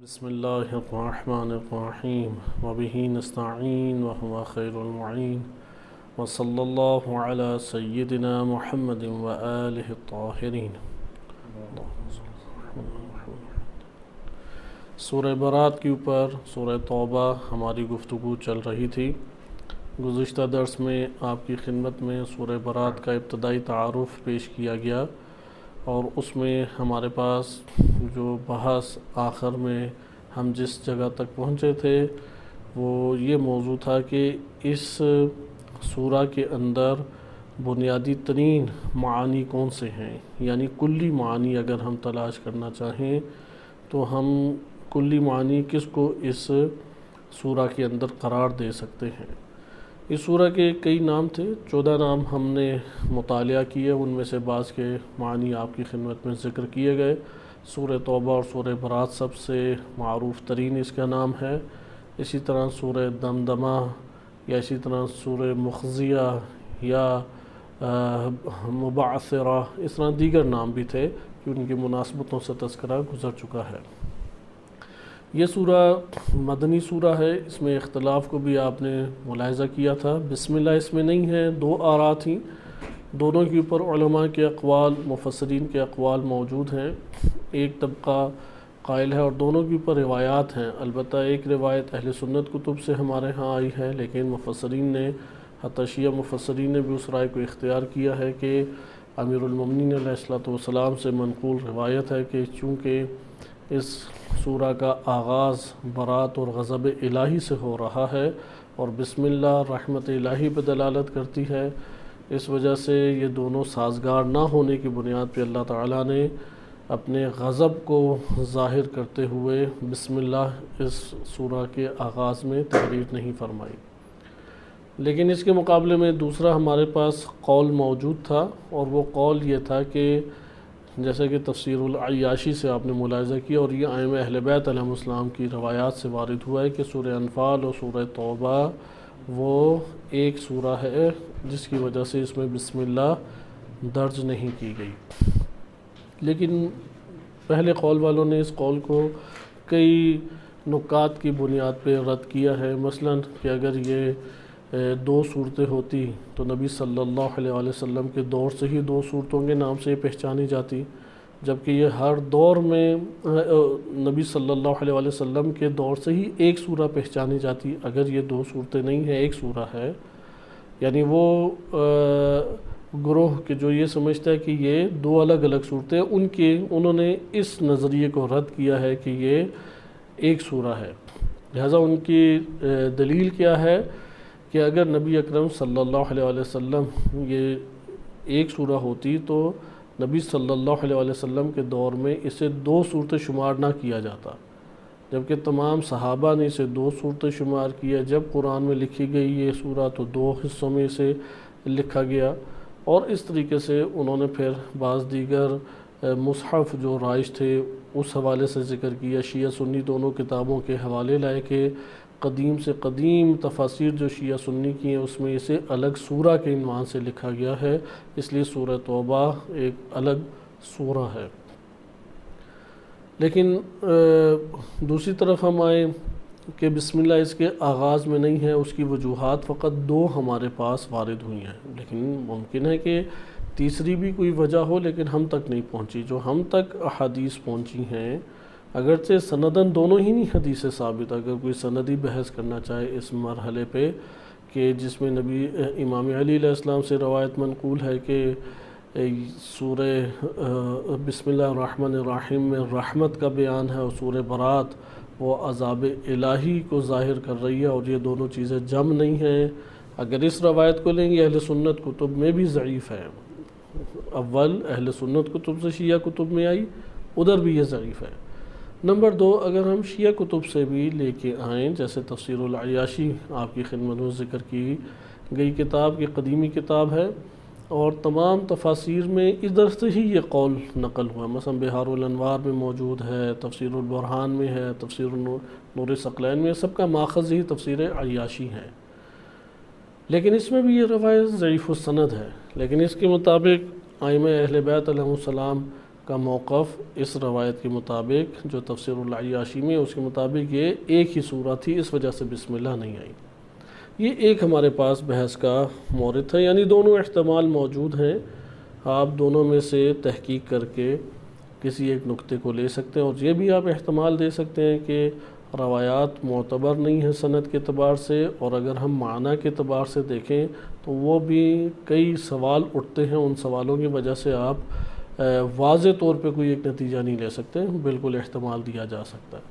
بسم اللہ الرحمن الرحیم وبہ نستعین وهو خیر المعین وصلی اللہ علی سیدنا محمد وآلہ الطاہرین۔ سورہ برات کے اوپر سورہ توبہ ہماری گفتگو چل رہی تھی۔ گزشتہ درس میں آپ کی خدمت میں سورہ برات کا ابتدائی تعارف پیش کیا گیا، اور اس میں ہمارے پاس جو بحث آخر میں ہم جس جگہ تک پہنچے تھے وہ یہ موضوع تھا کہ اس سورہ کے اندر بنیادی ترین معانی کون سے ہیں، یعنی کلی معانی اگر ہم تلاش کرنا چاہیں تو ہم کلی معانی کس کو اس سورہ کے اندر قرار دے سکتے ہیں۔ اس سورہ کے کئی نام تھے، 14 نام ہم نے مطالعہ کیے، ان میں سے بعض کے معنی آپ کی خدمت میں ذکر کیے گئے۔ سورہ توبہ اور سورہ برات سب سے معروف ترین اس کا نام ہے، اسی طرح سورہ دمدمہ یا اسی طرح سورہ مخزیہ یا مبعثرہ، اس طرح دیگر نام بھی تھے کہ ان کی مناسبتوں سے تذکرہ گزر چکا ہے۔ یہ سورہ مدنی سورہ ہے، اس میں اختلاف کو بھی آپ نے ملاحظہ کیا تھا۔ بسم اللہ اس میں نہیں ہے، 2 آراء تھیں، دونوں کے اوپر علماء کے اقوال، مفسرین کے اقوال موجود ہیں۔ ایک طبقہ قائل ہے اور دونوں کے اوپر روایات ہیں، البتہ ایک روایت اہل سنت کتب سے ہمارے ہاں آئی ہے، لیکن مفسرین نے، حتی شیعہ مفسرین نے بھی اس رائے کو اختیار کیا ہے کہ امیر المومنین علیہ السلام سے منقول روایت ہے کہ چونکہ اس سورہ کا آغاز برات اور غضب الہی سے ہو رہا ہے اور بسم اللہ رحمت الہی پہ دلالت کرتی ہے، اس وجہ سے یہ دونوں سازگار نہ ہونے کی بنیاد پہ اللہ تعالیٰ نے اپنے غضب کو ظاہر کرتے ہوئے بسم اللہ اس سورہ کے آغاز میں تحریر نہیں فرمائی۔ لیکن اس کے مقابلے میں دوسرا ہمارے پاس قول موجود تھا، اور وہ قول یہ تھا کہ جیسا کہ تفسیر العیاشی سے آپ نے ملاحظہ کیا، اور یہ ائمہ اہل بیت علیہم السلام کی روایات سے وارد ہوا ہے کہ سورہ انفال اور سورہ توبہ وہ ایک سورہ ہے، جس کی وجہ سے اس میں بسم اللہ درج نہیں کی گئی۔ لیکن پہلے قول والوں نے اس قول کو کئی نکات کی بنیاد پہ رد کیا ہے، مثلا کہ اگر یہ 2 صورتیں ہوتی تو نبی صلی اللہ علیہ وسلم کے دور سے ہی 2 صورتوں کے نام سے پہچانی جاتی، جبکہ یہ ہر دور میں نبی صلی اللہ علیہ وسلم کے دور سے ہی ایک سورہ پہچانی جاتی۔ اگر یہ 2 صورتیں نہیں ہیں، ایک سورہ ہے، یعنی وہ گروہ کہ جو یہ سمجھتا ہے کہ یہ 2 الگ الگ صورتیں، انہوں نے اس نظریے کو رد کیا ہے کہ یہ ایک سورہ ہے۔ لہٰذا ان کی دلیل کیا ہے کہ اگر نبی اکرم صلی اللہ علیہ وسلم یہ ایک سورہ ہوتی تو نبی صلی اللہ علیہ وسلم کے دور میں اسے 2 صورتیں شمار نہ کیا جاتا، جبکہ تمام صحابہ نے اسے 2 صورتیں شمار کیا۔ جب قرآن میں لکھی گئی یہ سورہ تو 2 حصوں میں اسے لکھا گیا، اور اس طریقے سے انہوں نے پھر بعض دیگر مصحف جو رائج تھے اس حوالے سے ذکر کیا، شیعہ سنی دونوں کتابوں کے حوالے لائے کہ قدیم سے قدیم تفاسیر جو شیعہ سنی کی ہیں اس میں اسے الگ سورہ کے عنوان سے لکھا گیا ہے، اس لیے سورہ توبہ ایک الگ سورہ ہے۔ لیکن دوسری طرف ہم آئیں کہ بسم اللہ اس کے آغاز میں نہیں ہے، اس کی وجوہات فقط 2 ہمارے پاس وارد ہوئی ہیں، لیکن ممکن ہے کہ تیسری بھی کوئی وجہ ہو لیکن ہم تک نہیں پہنچی۔ جو ہم تک احادیث پہنچی ہیں، اگرچہ سنداً دونوں ہی نہیں حدیث ثابت، اگر کوئی سندی بحث کرنا چاہے اس مرحلے پہ کہ جس میں نبی امام علی علیہ السلام سے روایت منقول ہے کہ سورہ بسم اللہ الرحمن الرحیم میں رحمت کا بیان ہے، اور سورہ برات وہ عذاب الہی کو ظاہر کر رہی ہے، اور یہ دونوں چیزیں جمع نہیں ہیں۔ اگر اس روایت کو لیں گے اہل سنت کتب میں بھی ضعیف ہے، اول اہل سنت کتب سے شیعہ کتب میں آئی، ادھر بھی یہ ضعیف ہے۔ نمبر 2، اگر ہم شیعہ کتب سے بھی لے کے آئیں، جیسے تفسیر العیاشی آپ کی خدمت میں ذکر کی گئی کتاب کی قدیمی کتاب ہے، اور تمام تفاسیر میں ادھر سے ہی یہ قول نقل ہوا، مثلا بحار الانوار میں موجود ہے، تفسیر البرہان میں ہے، تفسیر نور ثقلین میں، سب کا ماخذ ہی تفسیر عیاشی ہے۔ لیکن اس میں بھی یہ روایت ضعیف السند ہے، لیکن اس کے مطابق ائمہ اہل بیت علیہ السلام کا موقف اس روایت کے مطابق جو تفسیر العیاشی میں اس کے مطابق یہ ایک ہی سورہ تھی، اس وجہ سے بسم اللہ نہیں آئی۔ یہ ایک ہمارے پاس بحث کا مورد ہے، یعنی دونوں احتمال موجود ہیں، آپ دونوں میں سے تحقیق کر کے کسی ایک نقطے کو لے سکتے ہیں، اور یہ بھی آپ احتمال دے سکتے ہیں کہ روایات معتبر نہیں ہیں سند کے اعتبار سے، اور اگر ہم معنی کے اعتبار سے دیکھیں تو وہ بھی کئی سوال اٹھتے ہیں، ان سوالوں کی وجہ سے آپ واضح طور پہ کوئی ایک نتیجہ نہیں لے سکتے، بالکل احتمال دیا جا سکتا ہے۔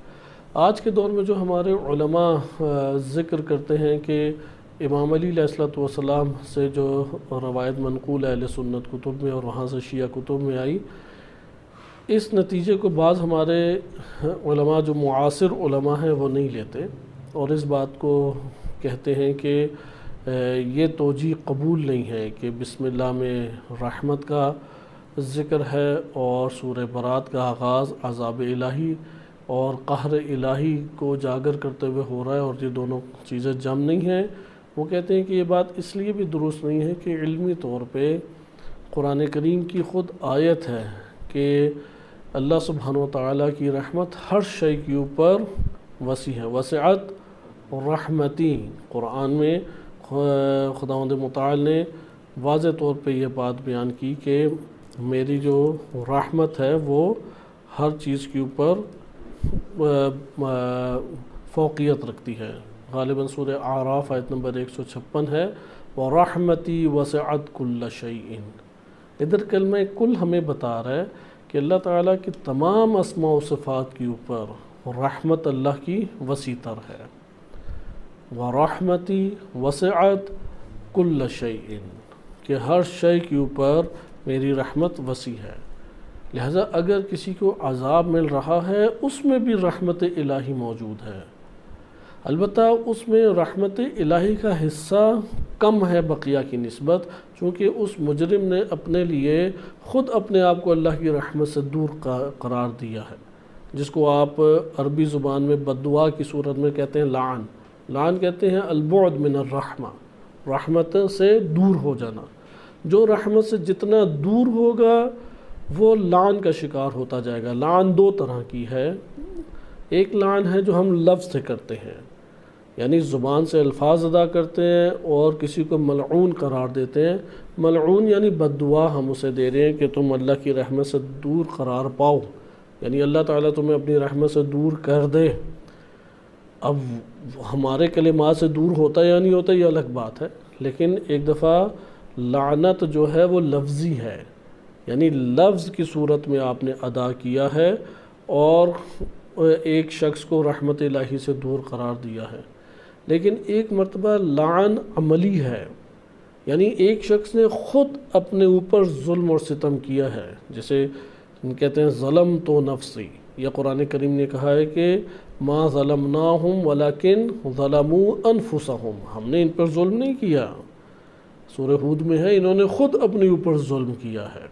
آج کے دور میں جو ہمارے علماء ذکر کرتے ہیں کہ امام علی علیہ السلام سے جو روایت منقول ہے اہل سنت کتب میں اور وہاں سے شیعہ کتب میں آئی، اس نتیجے کو بعض ہمارے علماء جو معاصر علماء ہیں وہ نہیں لیتے، اور اس بات کو کہتے ہیں کہ یہ توجیہ قبول نہیں ہے کہ بسم اللہ میں رحمت کا ذکر ہے اور سورہ برات کا آغاز عذاب الہی اور قہر الہی کو اجاگر کرتے ہوئے ہو رہا ہے، اور یہ دونوں چیزیں جم نہیں ہیں۔ وہ کہتے ہیں کہ یہ بات اس لیے بھی درست نہیں ہے کہ علمی طور پہ قرآن کریم کی خود آیت ہے کہ اللہ سبحانہ و تعالیٰ کی رحمت ہر شے کے اوپر وسیع ہے، وسعت رحمتی۔ قرآن میں خداوند متعال نے واضح طور پہ یہ بات بیان کی کہ میری جو رحمت ہے وہ ہر چیز کے اوپر فوقیت رکھتی ہے۔ غالباً سورہ اعراف آیت نمبر 156 ہے، وَرَحْمَتِي وَسِعَتْ كُلَّ شَيْءٍ۔ ادھر کلمہ کل ہمیں بتا رہا ہے کہ اللہ تعالیٰ کی تمام اسماء و صفات کے اوپر رحمت اللہ کی وسیع تر ہے۔ وَرَحْمَتِي وَسِعَتْ كُلَّ شَيْءٍ، کہ ہر شے کے اوپر میری رحمت وسیع ہے، لہذا اگر کسی کو عذاب مل رہا ہے اس میں بھی رحمت الہی موجود ہے، البتہ اس میں رحمت الہی کا حصہ کم ہے بقیہ کی نسبت، چونکہ اس مجرم نے اپنے لیے خود اپنے آپ کو اللہ کی رحمت سے دور قرار دیا ہے، جس کو آپ عربی زبان میں بددعا کی صورت میں کہتے ہیں لعن۔ لعن کہتے ہیں البعد من الرحمہ، رحمت سے دور ہو جانا۔ جو رحمت سے جتنا دور ہوگا وہ لعن کا شکار ہوتا جائے گا۔ لعن دو طرح کی ہے، ایک لعن ہے جو ہم لفظ سے کرتے ہیں، یعنی زبان سے الفاظ ادا کرتے ہیں اور کسی کو ملعون قرار دیتے ہیں۔ ملعون یعنی بد دعا ہم اسے دے رہے ہیں کہ تم اللہ کی رحمت سے دور قرار پاؤ، یعنی اللہ تعالیٰ تمہیں اپنی رحمت سے دور کر دے۔ اب ہمارے کلمات سے دور ہوتا یا نہیں ہوتا یہ الگ بات ہے، لیکن ایک دفعہ لعنت جو ہے وہ لفظی ہے، یعنی لفظ کی صورت میں آپ نے ادا کیا ہے اور ایک شخص کو رحمت الہی سے دور قرار دیا ہے۔ لیکن ایک مرتبہ لعن عملی ہے، یعنی ایک شخص نے خود اپنے اوپر ظلم اور ستم کیا ہے، جسے کہتے ہیں ظلم تو نفسی۔ یہ قرآن کریم نے کہا ہے کہ ما ظلمناہم ولکن ظلموا انفسہم، ہم نے ان پر ظلم نہیں کیا۔ سورہ ہود میں ہے انہوں نے خود اپنے اوپر ظلم کیا ہے،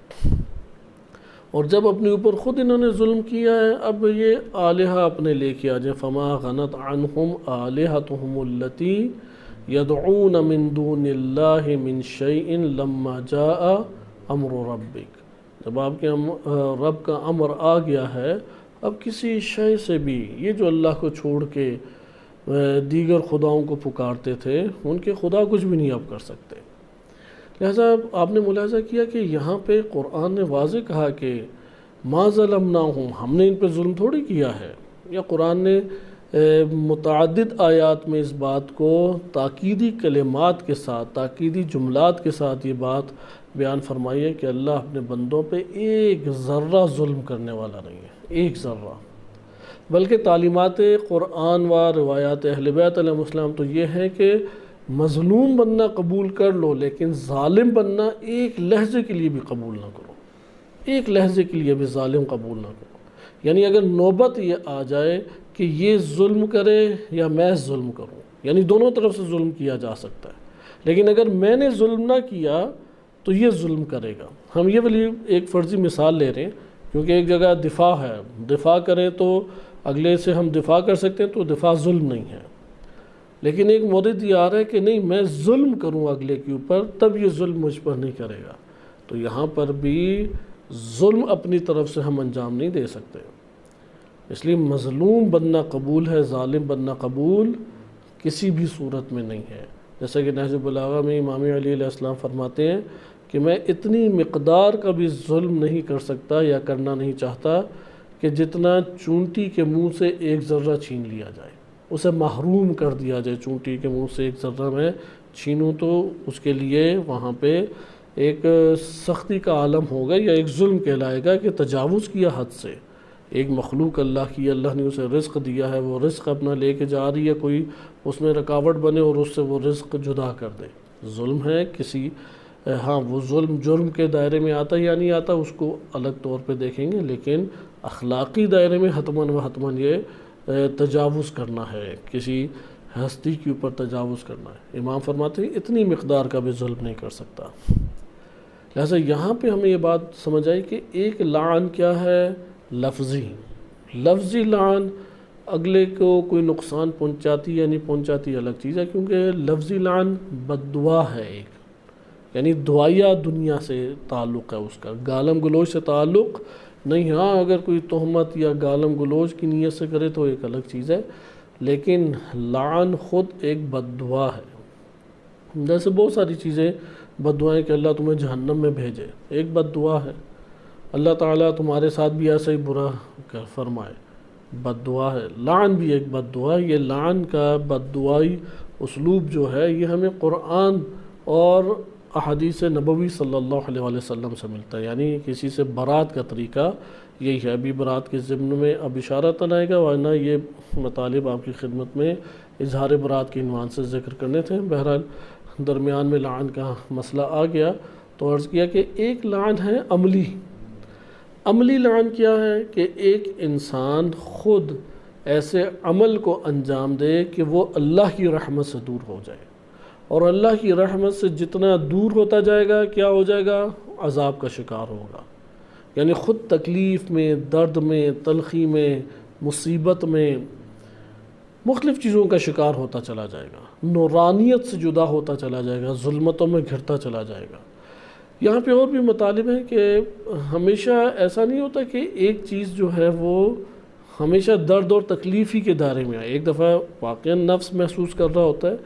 اور جب اپنے اوپر خود انہوں نے ظلم کیا ہے اب یہ آلہہ اپنے لے کے آ جائیں۔ فما غنت عنہم آلہتہم التی یدعون من دون اللہ من شیء لما جاء امر ربک، جب آپ کے رب کا امر آ گیا ہے اب کسی شے سے بھی، یہ جو اللہ کو چھوڑ کے دیگر خداؤں کو پکارتے تھے ان کے خدا کچھ بھی نہیں اب کر سکتے۔ لہذا آپ نے ملاحظہ کیا کہ یہاں پہ قرآن نے واضح کہا کہ ما ظلمناہم، ہم نے ان پہ ظلم تھوڑی کیا ہے، یا قرآن نے متعدد آیات میں اس بات کو تاکیدی کلمات کے ساتھ، تاکیدی جملات کے ساتھ یہ بات بیان فرمائی ہے کہ اللہ اپنے بندوں پہ ایک ذرہ ظلم کرنے والا نہیں ہے، ایک ذرہ۔ بلکہ تعلیمات قرآن و روایات اہل بیت علیہ السلام تو یہ ہے کہ مظلوم بننا قبول کر لو لیکن ظالم بننا ایک لحظے کے لیے بھی قبول نہ کرو، ایک لحظے کے لیے بھی ظالم قبول نہ کرو۔ یعنی اگر نوبت یہ آ جائے کہ یہ ظلم کرے یا میں ظلم کروں، یعنی دونوں طرف سے ظلم کیا جا سکتا ہے، لیکن اگر میں نے ظلم نہ کیا تو یہ ظلم کرے گا۔ ہم یہ والی ایک فرضی مثال لے رہے ہیں کیونکہ ایک جگہ دفاع ہے، دفاع کریں تو اگلے سے ہم دفاع کر سکتے ہیں تو دفاع ظلم نہیں ہے، لیکن ایک مورد یہ آ رہا ہے کہ نہیں میں ظلم کروں اگلے کے اوپر تب یہ ظلم مجھ پر نہیں کرے گا۔ تو یہاں پر بھی ظلم اپنی طرف سے ہم انجام نہیں دے سکتے، اس لیے مظلوم بننا قبول ہے، ظالم بننا قبول کسی بھی صورت میں نہیں ہے۔ جیسا کہ نہج البلاغہ میں امام علی علیہ السلام فرماتے ہیں کہ میں اتنی مقدار کا بھی ظلم نہیں کر سکتا یا کرنا نہیں چاہتا کہ جتنا چونٹی کے منہ سے ایک ذرہ چھین لیا جائے، اسے محروم کر دیا جائے، چونٹی کے منہ سے ایک ذرہ میں چھینوں تو اس کے لیے وہاں پہ ایک سختی کا عالم ہوگا یا ایک ظلم کہلائے گا کہ تجاوز کیا حد سے۔ ایک مخلوق اللہ کی، اللہ نے اسے رزق دیا ہے، وہ رزق اپنا لے کے جا رہی ہے، کوئی اس میں رکاوٹ بنے اور اس سے وہ رزق جدا کر دے، ظلم ہے کسی۔ ہاں وہ ظلم جرم کے دائرے میں آتا یا نہیں آتا اس کو الگ طور پہ دیکھیں گے، لیکن اخلاقی دائرے میں حتماً و حتماً یہ تجاوز کرنا ہے، کسی ہستی کے اوپر تجاوز کرنا ہے۔ امام فرماتے ہیں اتنی مقدار کا بھی ظلم نہیں کر سکتا۔ لہٰذا یہاں پہ ہمیں یہ بات سمجھ آئی کہ ایک لعن کیا ہے؟ لفظی لعن اگلے کو کوئی نقصان پہنچاتی یا نہیں پہنچاتی الگ چیز ہے، کیونکہ لفظی لعن بد دعا ہے ایک، یعنی دعائیہ دنیا سے تعلق ہے، اس کا گالم گلوچ سے تعلق نہیں۔ ہاں اگر کوئی تہمت یا گالم گلوچ کی نیت سے کرے تو ایک الگ چیز ہے، لیکن لعن خود ایک بد دعا ہے۔ جیسے بہت ساری چیزیں بد دعائیں کہ اللہ تمہیں جہنم میں بھیجے، ایک بد دعا ہے۔ اللہ تعالیٰ تمہارے ساتھ بھی ایسا ہی برا فرمائے، بد دعا ہے۔ لعن بھی ایک بد دعا ہے۔ یہ لعن کا بد دعائی اسلوب جو ہے یہ ہمیں قرآن اور احادیث نبوی صلی اللہ علیہ وسلم سے ملتا ہے، یعنی کسی سے برات کا طریقہ یہی ہے۔ ابھی برات کے ضمن میں اب اشارہ آئے گا، ورنہ یہ مطالب آپ کی خدمت میں اظہار برات کے عنوان سے ذکر کرنے تھے۔ بہرحال درمیان میں لعن کا مسئلہ آ گیا تو عرض کیا کہ ایک لعن ہے عملی لعن کیا ہے کہ ایک انسان خود ایسے عمل کو انجام دے کہ وہ اللہ کی رحمت سے دور ہو جائے، اور اللہ کی رحمت سے جتنا دور ہوتا جائے گا کیا ہو جائے گا؟ عذاب کا شکار ہوگا، یعنی خود تکلیف میں، درد میں، تلخی میں، مصیبت میں، مختلف چیزوں کا شکار ہوتا چلا جائے گا، نورانیت سے جدا ہوتا چلا جائے گا، ظلمتوں میں گھرتا چلا جائے گا۔ یہاں پہ اور بھی مطالب ہیں کہ ہمیشہ ایسا نہیں ہوتا کہ ایک چیز جو ہے وہ ہمیشہ درد اور تکلیف ہی کے دائرے میں آئے۔ ایک دفعہ واقعاً نفس محسوس کر رہا ہوتا ہے،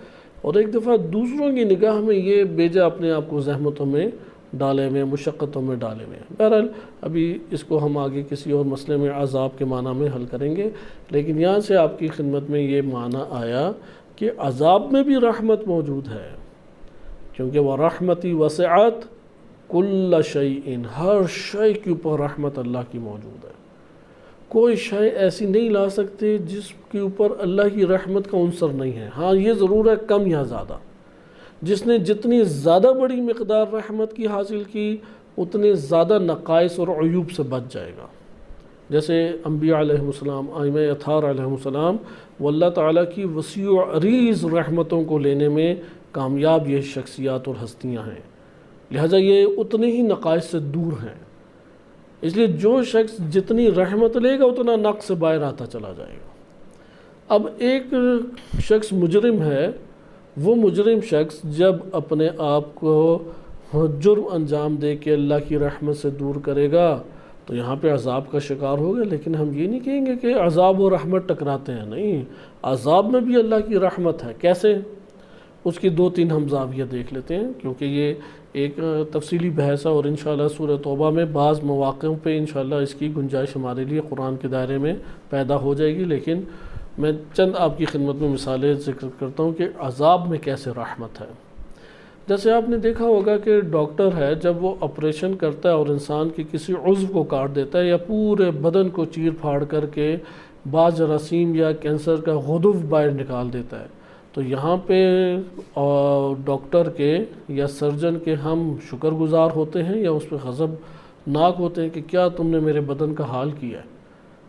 اور ایک دفعہ دوسروں کی نگاہ میں یہ بیجا اپنے آپ کو زحمتوں میں ڈالے ہوئے، مشقتوں میں ڈالے ہوئے ہیں۔ بہرحال ابھی اس کو ہم آگے کسی اور مسئلے میں عذاب کے معنی میں حل کریں گے، لیکن یہاں سے آپ کی خدمت میں یہ معنی آیا کہ عذاب میں بھی رحمت موجود ہے، کیونکہ وَرَحْمَتِي وَسِعَتْ كُلَّ شَيْءٍ، ہر شے کے اوپر رحمت اللہ کی موجود ہے۔ کوئی شے ایسی نہیں لا سکتے جس کے اوپر اللہ کی رحمت کا عنصر نہیں ہے۔ ہاں یہ ضرور ہے کم یا زیادہ، جس نے جتنی زیادہ بڑی مقدار رحمت کی حاصل کی اتنے زیادہ نقائص اور عیوب سے بچ جائے گا۔ جیسے انبیاء علیہ السلام، ائمہ اطہار علیہ السلام، وہ اللہ تعالیٰ کی وسیع و عریض رحمتوں کو لینے میں کامیاب یہ شخصیات اور ہستیاں ہیں، لہٰذا یہ اتنے ہی نقائص سے دور ہیں۔ اس لیے جو شخص جتنی رحمت لے گا اتنا نقص سے باہر آتا چلا جائے گا۔ اب ایک شخص مجرم ہے، وہ مجرم شخص جب اپنے آپ کو جرم انجام دے کے اللہ کی رحمت سے دور کرے گا تو یہاں پہ عذاب کا شکار ہوگا، لیکن ہم یہ نہیں کہیں گے کہ عذاب و رحمت ٹکراتے ہیں، نہیں، عذاب میں بھی اللہ کی رحمت ہے۔ کیسے؟ اس کی دو تین ہم زاویہ دیکھ لیتے ہیں، کیونکہ یہ ایک تفصیلی بحث ہے، اور انشاءاللہ سورہ توبہ میں بعض مواقعوں پہ انشاءاللہ اس کی گنجائش ہمارے لیے قرآن کے دائرے میں پیدا ہو جائے گی، لیکن میں چند آپ کی خدمت میں مثالیں ذکر کرتا ہوں کہ عذاب میں کیسے رحمت ہے۔ جیسے آپ نے دیکھا ہوگا کہ ڈاکٹر ہے، جب وہ آپریشن کرتا ہے اور انسان کے کسی عضو کو کاٹ دیتا ہے یا پورے بدن کو چیر پھاڑ کر کے بعض جراثیم یا کینسر کا غدو باہر نکال دیتا ہے، تو یہاں پہ ڈاکٹر کے یا سرجن کے ہم شکر گزار ہوتے ہیں یا اس پہ غضب ناک ہوتے ہیں کہ کیا تم نے میرے بدن کا حال کیا ہے،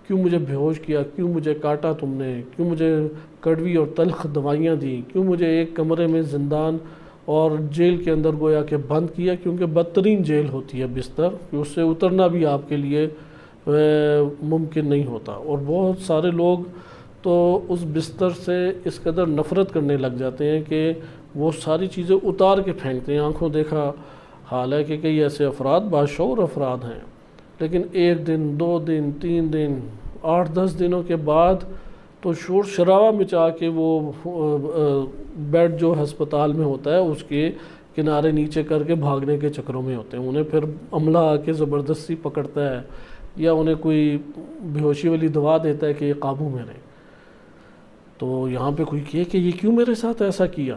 کیوں مجھے بے ہوش کیا، کیوں مجھے کاٹا تم نے، کیوں مجھے کڑوی اور تلخ دوائیاں دیں، کیوں مجھے ایک کمرے میں زندان اور جیل کے اندر گویا کہ بند کیا، کیونکہ بدترین جیل ہوتی ہے بستر، کہ اس سے اترنا بھی آپ کے لیے ممکن نہیں ہوتا، اور بہت سارے لوگ تو اس بستر سے اس قدر نفرت کرنے لگ جاتے ہیں کہ وہ ساری چیزیں اتار کے پھینکتے ہیں۔ آنکھوں دیکھا حال ہے کہ کئی ایسے افراد، باشعور افراد ہیں لیکن 1 دن 2 دن 3 دن 8-10 دنوں کے بعد تو شور شرابہ مچا کے وہ بیڈ جو ہسپتال میں ہوتا ہے اس کے کنارے نیچے کر کے بھاگنے کے چکروں میں ہوتے ہیں. انہیں پھر عملہ آ کے زبردستی پکڑتا ہے یا انہیں کوئی بے ہوشی والی دوا دیتا ہے کہ یہ قابو میں رہے. تو یہاں پہ کوئی کہے کہ یہ کیوں میرے ساتھ ایسا کیا؟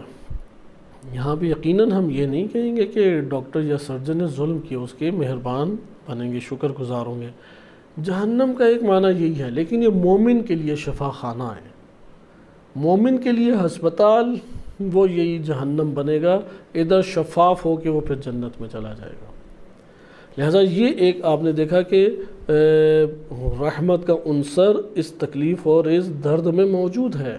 یہاں پہ یقیناً ہم یہ نہیں کہیں گے کہ ڈاکٹر یا سرجن نے ظلم کیا، اس کے مہربان بنیں گے، شکر گزار ہوں گے. جہنم کا ایک معنی یہی ہے، لیکن یہ مومن کے لیے شفا خانہ ہے. مومن کے لیے ہسپتال وہ یہی جہنم بنے گا، ادھر شفاف ہو کے وہ پھر جنت میں چلا جائے گا. لہٰذا یہ ایک آپ نے دیکھا کہ رحمت کا عنصر اس تکلیف اور اس درد میں موجود ہے،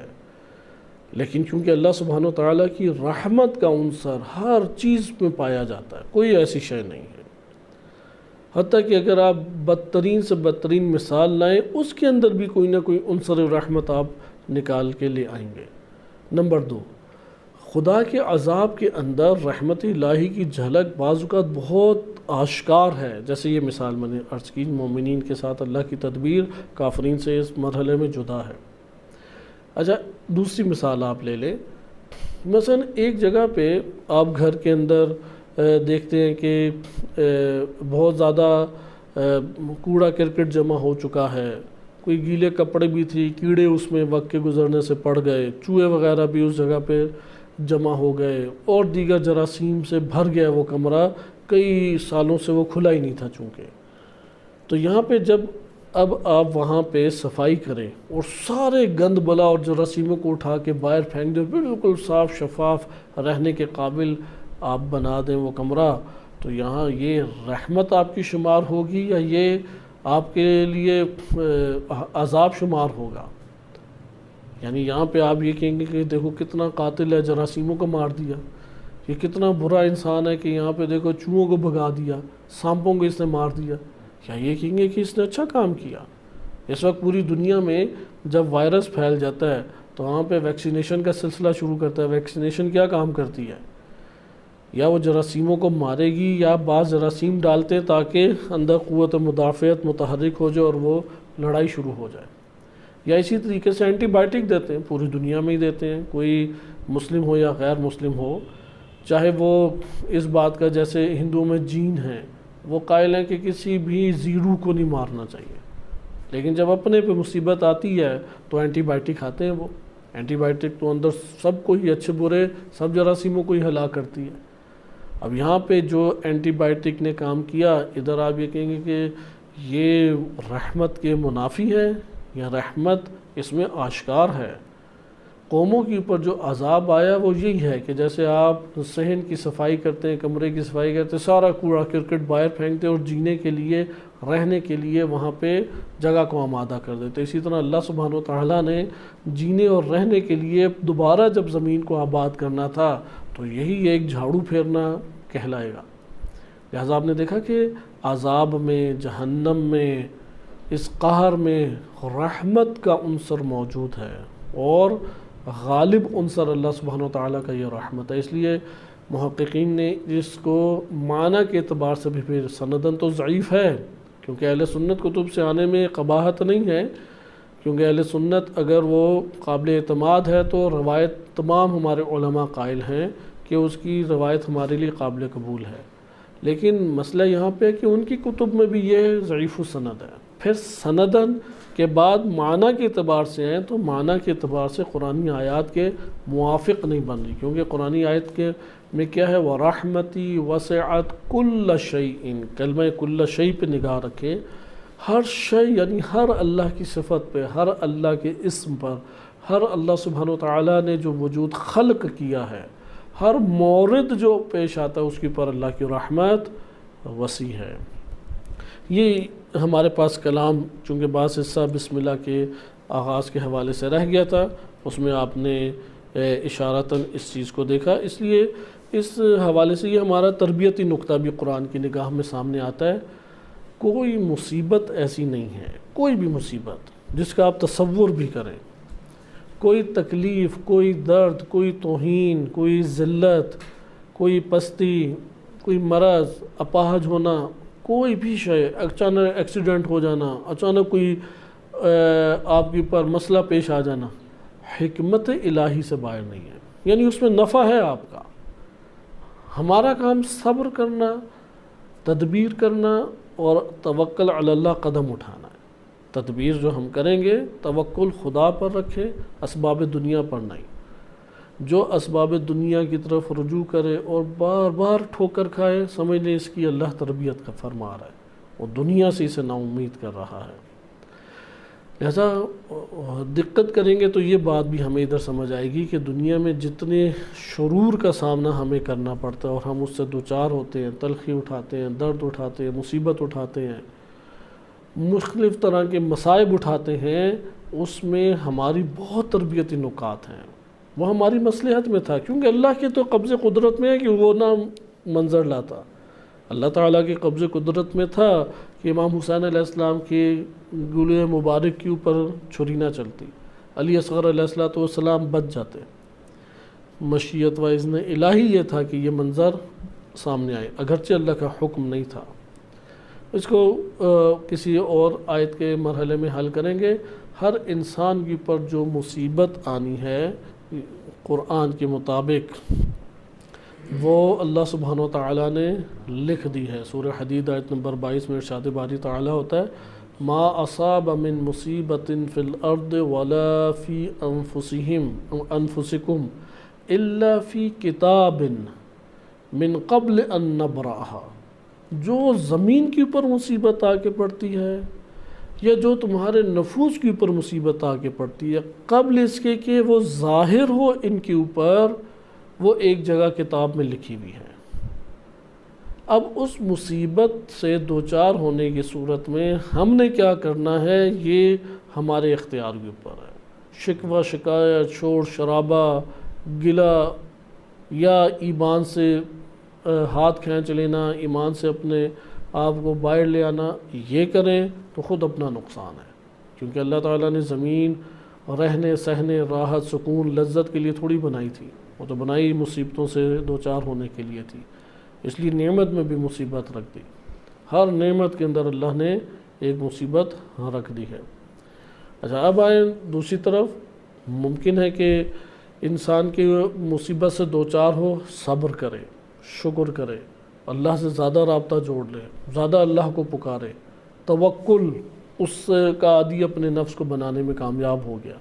لیکن کیونکہ اللہ سبحانہ وتعالیٰ کی رحمت کا عنصر ہر چیز میں پایا جاتا ہے، کوئی ایسی شے نہیں ہے. حتیٰ کہ اگر آپ بدترین سے بدترین مثال لائیں اس کے اندر بھی کوئی نہ کوئی عنصر رحمت آپ نکال کے لے آئیں گے. نمبر 2، خدا کے عذاب کے اندر رحمت الہی کی جھلک بعض اوقات بہت آشکار ہے، جیسے یہ مثال میں نے عرض کی، مومنین کے ساتھ اللہ کی تدبیر کافرین سے اس مرحلے میں جدا ہے. اچھا دوسری مثال آپ لے لیں، مثلا ایک جگہ پہ آپ گھر کے اندر دیکھتے ہیں کہ بہت زیادہ کوڑا کرکٹ جمع ہو چکا ہے، کوئی گیلے کپڑے بھی تھی، کیڑے اس میں وقت کے گزرنے سے پڑ گئے، چوہے وغیرہ بھی اس جگہ پہ جمع ہو گئے، اور دیگر جراثیم سے بھر گیا وہ کمرہ، کئی سالوں سے وہ کھلا ہی نہیں تھا چونکہ. تو یہاں پہ جب اب آپ وہاں پہ صفائی کریں اور سارے گند بلا اور جراثیموں کو اٹھا کے باہر پھینک دیں، بالکل صاف شفاف رہنے کے قابل آپ بنا دیں وہ کمرہ، تو یہاں یہ رحمت آپ کی شمار ہوگی یا یہ آپ کے لیے عذاب شمار ہوگا؟ یعنی یہاں پہ آپ یہ کہیں گے کہ دیکھو کتنا قاتل ہے، جراثیموں کو مار دیا، یہ کتنا برا انسان ہے کہ یہاں پہ دیکھو چوہوں کو بھگا دیا، سانپوں کو اس نے مار دیا، یا یہ کہیں گے کہ اس نے اچھا کام کیا؟ اس وقت پوری دنیا میں جب وائرس پھیل جاتا ہے تو وہاں پہ ویکسینیشن کا سلسلہ شروع کرتا ہے. ویکسینیشن کیا کام کرتی ہے؟ یا وہ جراثیموں کو مارے گی یا بعض جراثیم ڈالتے ہیں تاکہ اندر قوت مدافعت متحرک ہو جائے اور وہ لڑائی شروع ہو جائے. یا اسی طریقے سے اینٹی بائیوٹک دیتے ہیں، پوری دنیا میں ہی دیتے ہیں، کوئی مسلم ہو یا غیر مسلم ہو، چاہے وہ اس بات کا جیسے ہندوؤں میں جین ہیں، وہ قائل ہیں کہ کسی بھی زیرو کو نہیں مارنا چاہیے، لیکن جب اپنے پہ مصیبت آتی ہے تو اینٹی بائیوٹک کھاتے ہیں. وہ اینٹی بائیوٹک تو اندر سب کو ہی، اچھے برے سب جراثیموں کو ہی ہلاک کرتی ہے. اب یہاں پہ جو اینٹی بائیوٹک نے کام کیا، ادھر آپ یہ کہیں گے کہ یہ رحمت کے منافی ہے یا رحمت اس میں آشکار ہے. قوموں کے اوپر جو عذاب آیا وہ یہی ہے کہ جیسے آپ صحن کی صفائی کرتے ہیں، کمرے کی صفائی کرتے ہیں، سارا کوڑا کرکٹ باہر پھینکتے ہیں اور جینے کے لیے، رہنے کے لیے وہاں پہ جگہ کو آمادہ کر دیتے. اسی طرح اللہ سبحانہ و تعالیٰ نے جینے اور رہنے کے لیے دوبارہ جب زمین کو آباد کرنا تھا تو یہی ایک جھاڑو پھیرنا کہلائے گا. لہٰذا آپ نے دیکھا کہ عذاب میں، جہنم میں، اس قہر میں رحمت کا عنصر موجود ہے، اور غالب عنصر اللہ سبحانہ و تعالیٰ کا یہ رحمت ہے. اس لیے محققین نے جس کو معنی کے اعتبار سے بھی پھر سندن تو ضعیف ہے، کیونکہ اہل سنت کتب سے آنے میں قباحت نہیں ہے، کیونکہ اہل سنت اگر وہ قابل اعتماد ہے تو روایت تمام ہمارے علماء قائل ہیں کہ اس کی روایت ہمارے لیے قابل قبول ہے. لیکن مسئلہ یہاں پہ کہ ان کی کتب میں بھی یہ ضعیف السند ہے. پھر سندن کے بعد معنی کے اعتبار سے ہیں تو معنی کے اعتبار سے قرآنی آیات کے موافق نہیں بن رہی، کیونکہ قرآنی آیت کے میں کیا ہے، وَرَحْمَتِي وَسِعَتْ كُلَّ شَيْءٍ، کلمہ کل شیء پہ نگاہ رکھیں. ہر شے یعنی ہر اللہ کی صفت پہ، ہر اللہ کے اسم پر، ہر اللہ سبحانہ وتعالیٰ نے جو وجود خلق کیا ہے، ہر مورد جو پیش آتا ہے اس کے اوپر اللہ کی رحمت وسیع ہے. یہ ہمارے پاس کلام چونکہ بعض حصہ بسم اللہ کے آغاز کے حوالے سے رہ گیا تھا، اس میں آپ نے اشارتاً اس چیز کو دیکھا، اس لیے اس حوالے سے یہ ہمارا تربیتی نقطہ بھی قرآن کی نگاہ میں سامنے آتا ہے. کوئی مصیبت ایسی نہیں ہے، کوئی بھی مصیبت جس کا آپ تصور بھی کریں، کوئی تکلیف، کوئی درد، کوئی توہین، کوئی ذلت، کوئی پستی، کوئی مرض، اپاہج ہونا، کوئی بھی شے، اچانک ایکسیڈنٹ ہو جانا، اچانک کوئی آپ کے اوپر مسئلہ پیش آ جانا، حکمت الہی سے باہر نہیں ہے، یعنی اس میں نفع ہے آپ کا۔ ہمارا کام صبر کرنا، تدبیر کرنا اور توکل علی اللہ قدم اٹھانا ہے۔ تدبیر جو ہم کریں گے توکل خدا پر رکھے، اسباب دنیا پر نہیں۔ جو اسباب دنیا کی طرف رجوع کرے اور بار بار ٹھوکر کھائے، سمجھ لیں اس کی اللہ تربیت کا فرما رہا ہے، وہ دنیا سے اسے نا امید کر رہا ہے۔ لہذا دقت کریں گے تو یہ بات بھی ہمیں ادھر سمجھ آئے گی کہ دنیا میں جتنے شرور کا سامنا ہمیں کرنا پڑتا ہے اور ہم اس سے دوچار ہوتے ہیں، تلخی اٹھاتے ہیں، درد اٹھاتے ہیں، مصیبت اٹھاتے ہیں، مختلف طرح کے مصائب اٹھاتے ہیں، اس میں ہماری بہت تربیتی نکات ہیں۔ وہ ہماری مصلحت میں تھا، کیونکہ اللہ کے تو قبض قدرت میں ہے کہ وہ نہ منظر لاتا۔ اللہ تعالیٰ کے قبض قدرت میں تھا کہ امام حسین علیہ السلام کے گلے مبارک کے اوپر چھری نہ چلتی، علی اصغر علیہ السلام بچ جاتے۔ مشیت و اذن الہی یہ تھا کہ یہ منظر سامنے آئے، اگرچہ اللہ کا حکم نہیں تھا۔ اس کو کسی اور آیت کے مرحلے میں حل کریں گے۔ ہر انسان کے اوپر جو مصیبت آنی ہے قرآن کے مطابق، وہ اللہ سبحانہ و تعالیٰ نے لکھ دی ہے۔ سورہ حدید آیت نمبر 22 میں ارشاد باری تعالیٰ ہوتا ہے، ما اصاب من مصیبت فی الارض ولا فی انفسکم الا فی کتاب من قبل ان نبرأها۔ جو زمین کے اوپر مصیبت آ کے پڑتی ہے یا جو تمہارے نفوس کے اوپر مصیبت آ کے پڑتی ہے، قبل اس کے کہ وہ ظاہر ہو ان کے اوپر، وہ ایک جگہ کتاب میں لکھی ہوئی ہے۔ اب اس مصیبت سے دوچار ہونے کی صورت میں ہم نے کیا کرنا ہے، یہ ہمارے اختیار کے اوپر ہے۔ شکوہ شکایت، شور شرابہ، گلہ یا ایمان سے ہاتھ کھینچ لینا، ایمان سے اپنے آپ کو باہر لے آنا، یہ کریں تو خود اپنا نقصان ہے، کیونکہ اللہ تعالیٰ نے زمین رہنے سہنے، راحت سکون لذت کے لیے تھوڑی بنائی تھی، وہ تو بنائی مصیبتوں سے دوچار ہونے کے لیے تھی۔ اس لیے نعمت میں بھی مصیبت رکھ دی، ہر نعمت کے اندر اللہ نے ایک مصیبت رکھ دی ہے۔ اچھا، اب آئیں دوسری طرف، ممکن ہے کہ انسان کی مصیبت سے دوچار ہو، صبر کرے، شکر کرے، اللہ سے زیادہ رابطہ جوڑ لے، زیادہ اللہ کو پکارے، توکل اس کا عادی اپنے نفس کو بنانے میں کامیاب ہو گیا۔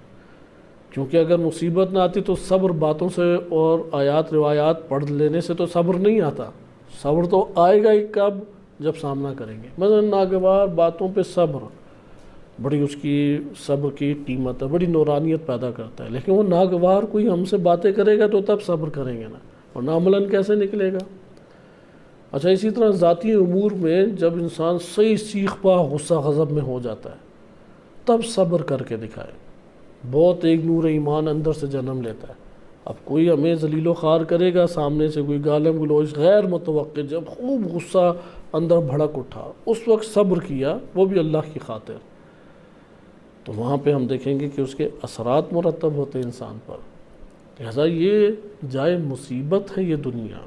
کیونکہ اگر مصیبت نہ آتی تو صبر باتوں سے اور آیات روایات پڑھ لینے سے تو صبر نہیں آتا۔ صبر تو آئے گا ہی کب؟ جب سامنا کریں گے۔ مثلا ناگوار باتوں پہ صبر، بڑی اس کی صبر کی قیمت ہے، بڑی نورانیت پیدا کرتا ہے، لیکن وہ ناگوار کوئی ہم سے باتیں کرے گا تو تب صبر کریں گے نا، اور عملاً کیسے نکلے گا؟ اچھا، اسی طرح ذاتی امور میں جب انسان صحیح سیخ پا غصہ غضب میں ہو جاتا ہے، تب صبر کر کے دکھائے، بہت ایک نور ایمان اندر سے جنم لیتا ہے۔ اب کوئی ہمیں ذلیل و خوار کرے گا، سامنے سے کوئی گالم گلوچ غیر متوقع، جب خوب غصہ اندر بھڑک اٹھا، اس وقت صبر کیا، وہ بھی اللہ کی خاطر، تو وہاں پہ ہم دیکھیں گے کہ اس کے اثرات مرتب ہوتے ہیں انسان پر۔ لہذا یہ جائے مصیبت ہے یہ دنیا،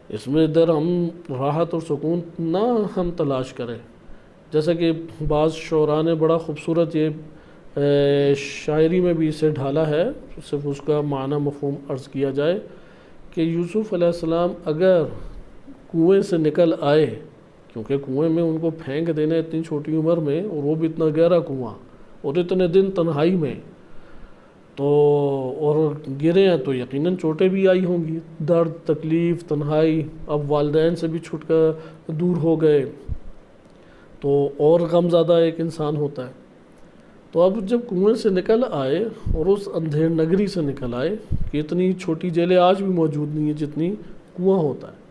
اس میں ادھر ہم راحت اور سکون نہ ہم تلاش کریں۔ جیسا کہ بعض شعراء نے بڑا خوبصورت یہ شاعری میں بھی اسے ڈھالا ہے، صرف اس کا معنی مفہوم عرض کیا جائے کہ یوسف علیہ السلام اگر کنویں سے نکل آئے، کیونکہ کنویں میں ان کو پھینک دینا اتنی چھوٹی عمر میں، اور وہ بھی اتنا گہرا کنواں اور اتنے دن تنہائی میں، تو اور گرے ہیں تو یقیناً چوٹیں بھی آئی ہوں گی، درد، تکلیف، تنہائی، اب والدین سے بھی چھٹ کر دور ہو گئے تو اور غم زدہ ایک انسان ہوتا ہے۔ تو اب جب کنویں سے نکل آئے اور اس اندھیر نگری سے نکل آئے کہ اتنی چھوٹی جیلیں آج بھی موجود نہیں ہیں جتنی کنواں ہوتا ہے،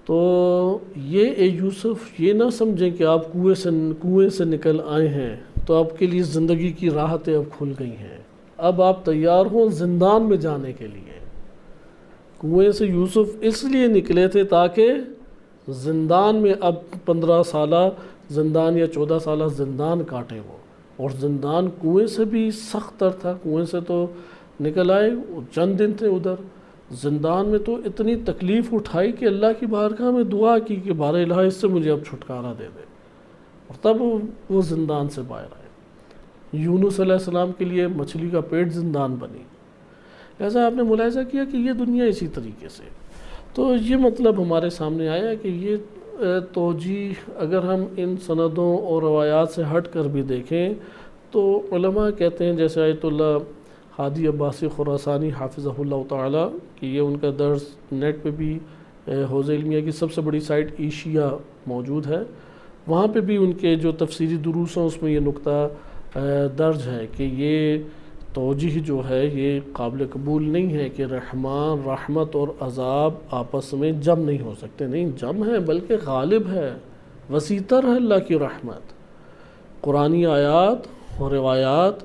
تو یہ اے یوسف یہ نہ سمجھیں کہ آپ کنویں سے نکل آئے ہیں تو آپ کے لیے زندگی کی راحتیں اب کھل گئی ہیں، اب آپ تیار ہوں زندان میں جانے کے لیے۔ کنویں سے یوسف اس لیے نکلے تھے تاکہ زندان میں اب 15 سالہ زندان یا 14 سالہ زندان کاٹے وہ، اور زندان کنویں سے بھی سخت تر تھا۔ کنویں سے تو نکل آئے، چند دن تھے ادھر، زندان میں تو اتنی تکلیف اٹھائی کہ اللہ کی بارگاہ میں دعا کی کہ بار الہ اس سے مجھے اب چھٹکارا دے دے، اور تب وہ زندان سے باہر آئے۔ یونس علیہ السلام کے لیے مچھلی کا پیٹ زندان بنی۔ لہٰذا آپ نے ملاحظہ کیا کہ یہ دنیا اسی طریقے سے، تو یہ مطلب ہمارے سامنے آیا کہ یہ توجیہ اگر ہم ان سندوں اور روایات سے ہٹ کر بھی دیکھیں تو علماء کہتے ہیں، جیسے آیت اللہ ہادی عباسی خراسانی حافظہ اللہ تعالیٰ، کہ یہ ان کا درس نیٹ پہ بھی حوزہ علمیہ کی سب سے بڑی سائٹ ایشیا موجود ہے، وہاں پہ بھی ان کے جو تفسیری دروس ہیں اس میں یہ نقطہ درج ہے کہ یہ توجیہ جو ہے یہ قابل قبول نہیں ہے کہ رحمان، رحمت اور عذاب آپس میں جم نہیں ہو سکتے، نہیں جم ہے بلکہ غالب ہے، وسیع تر ہے اللہ کی رحمت۔ قرآنی آیات اور روایات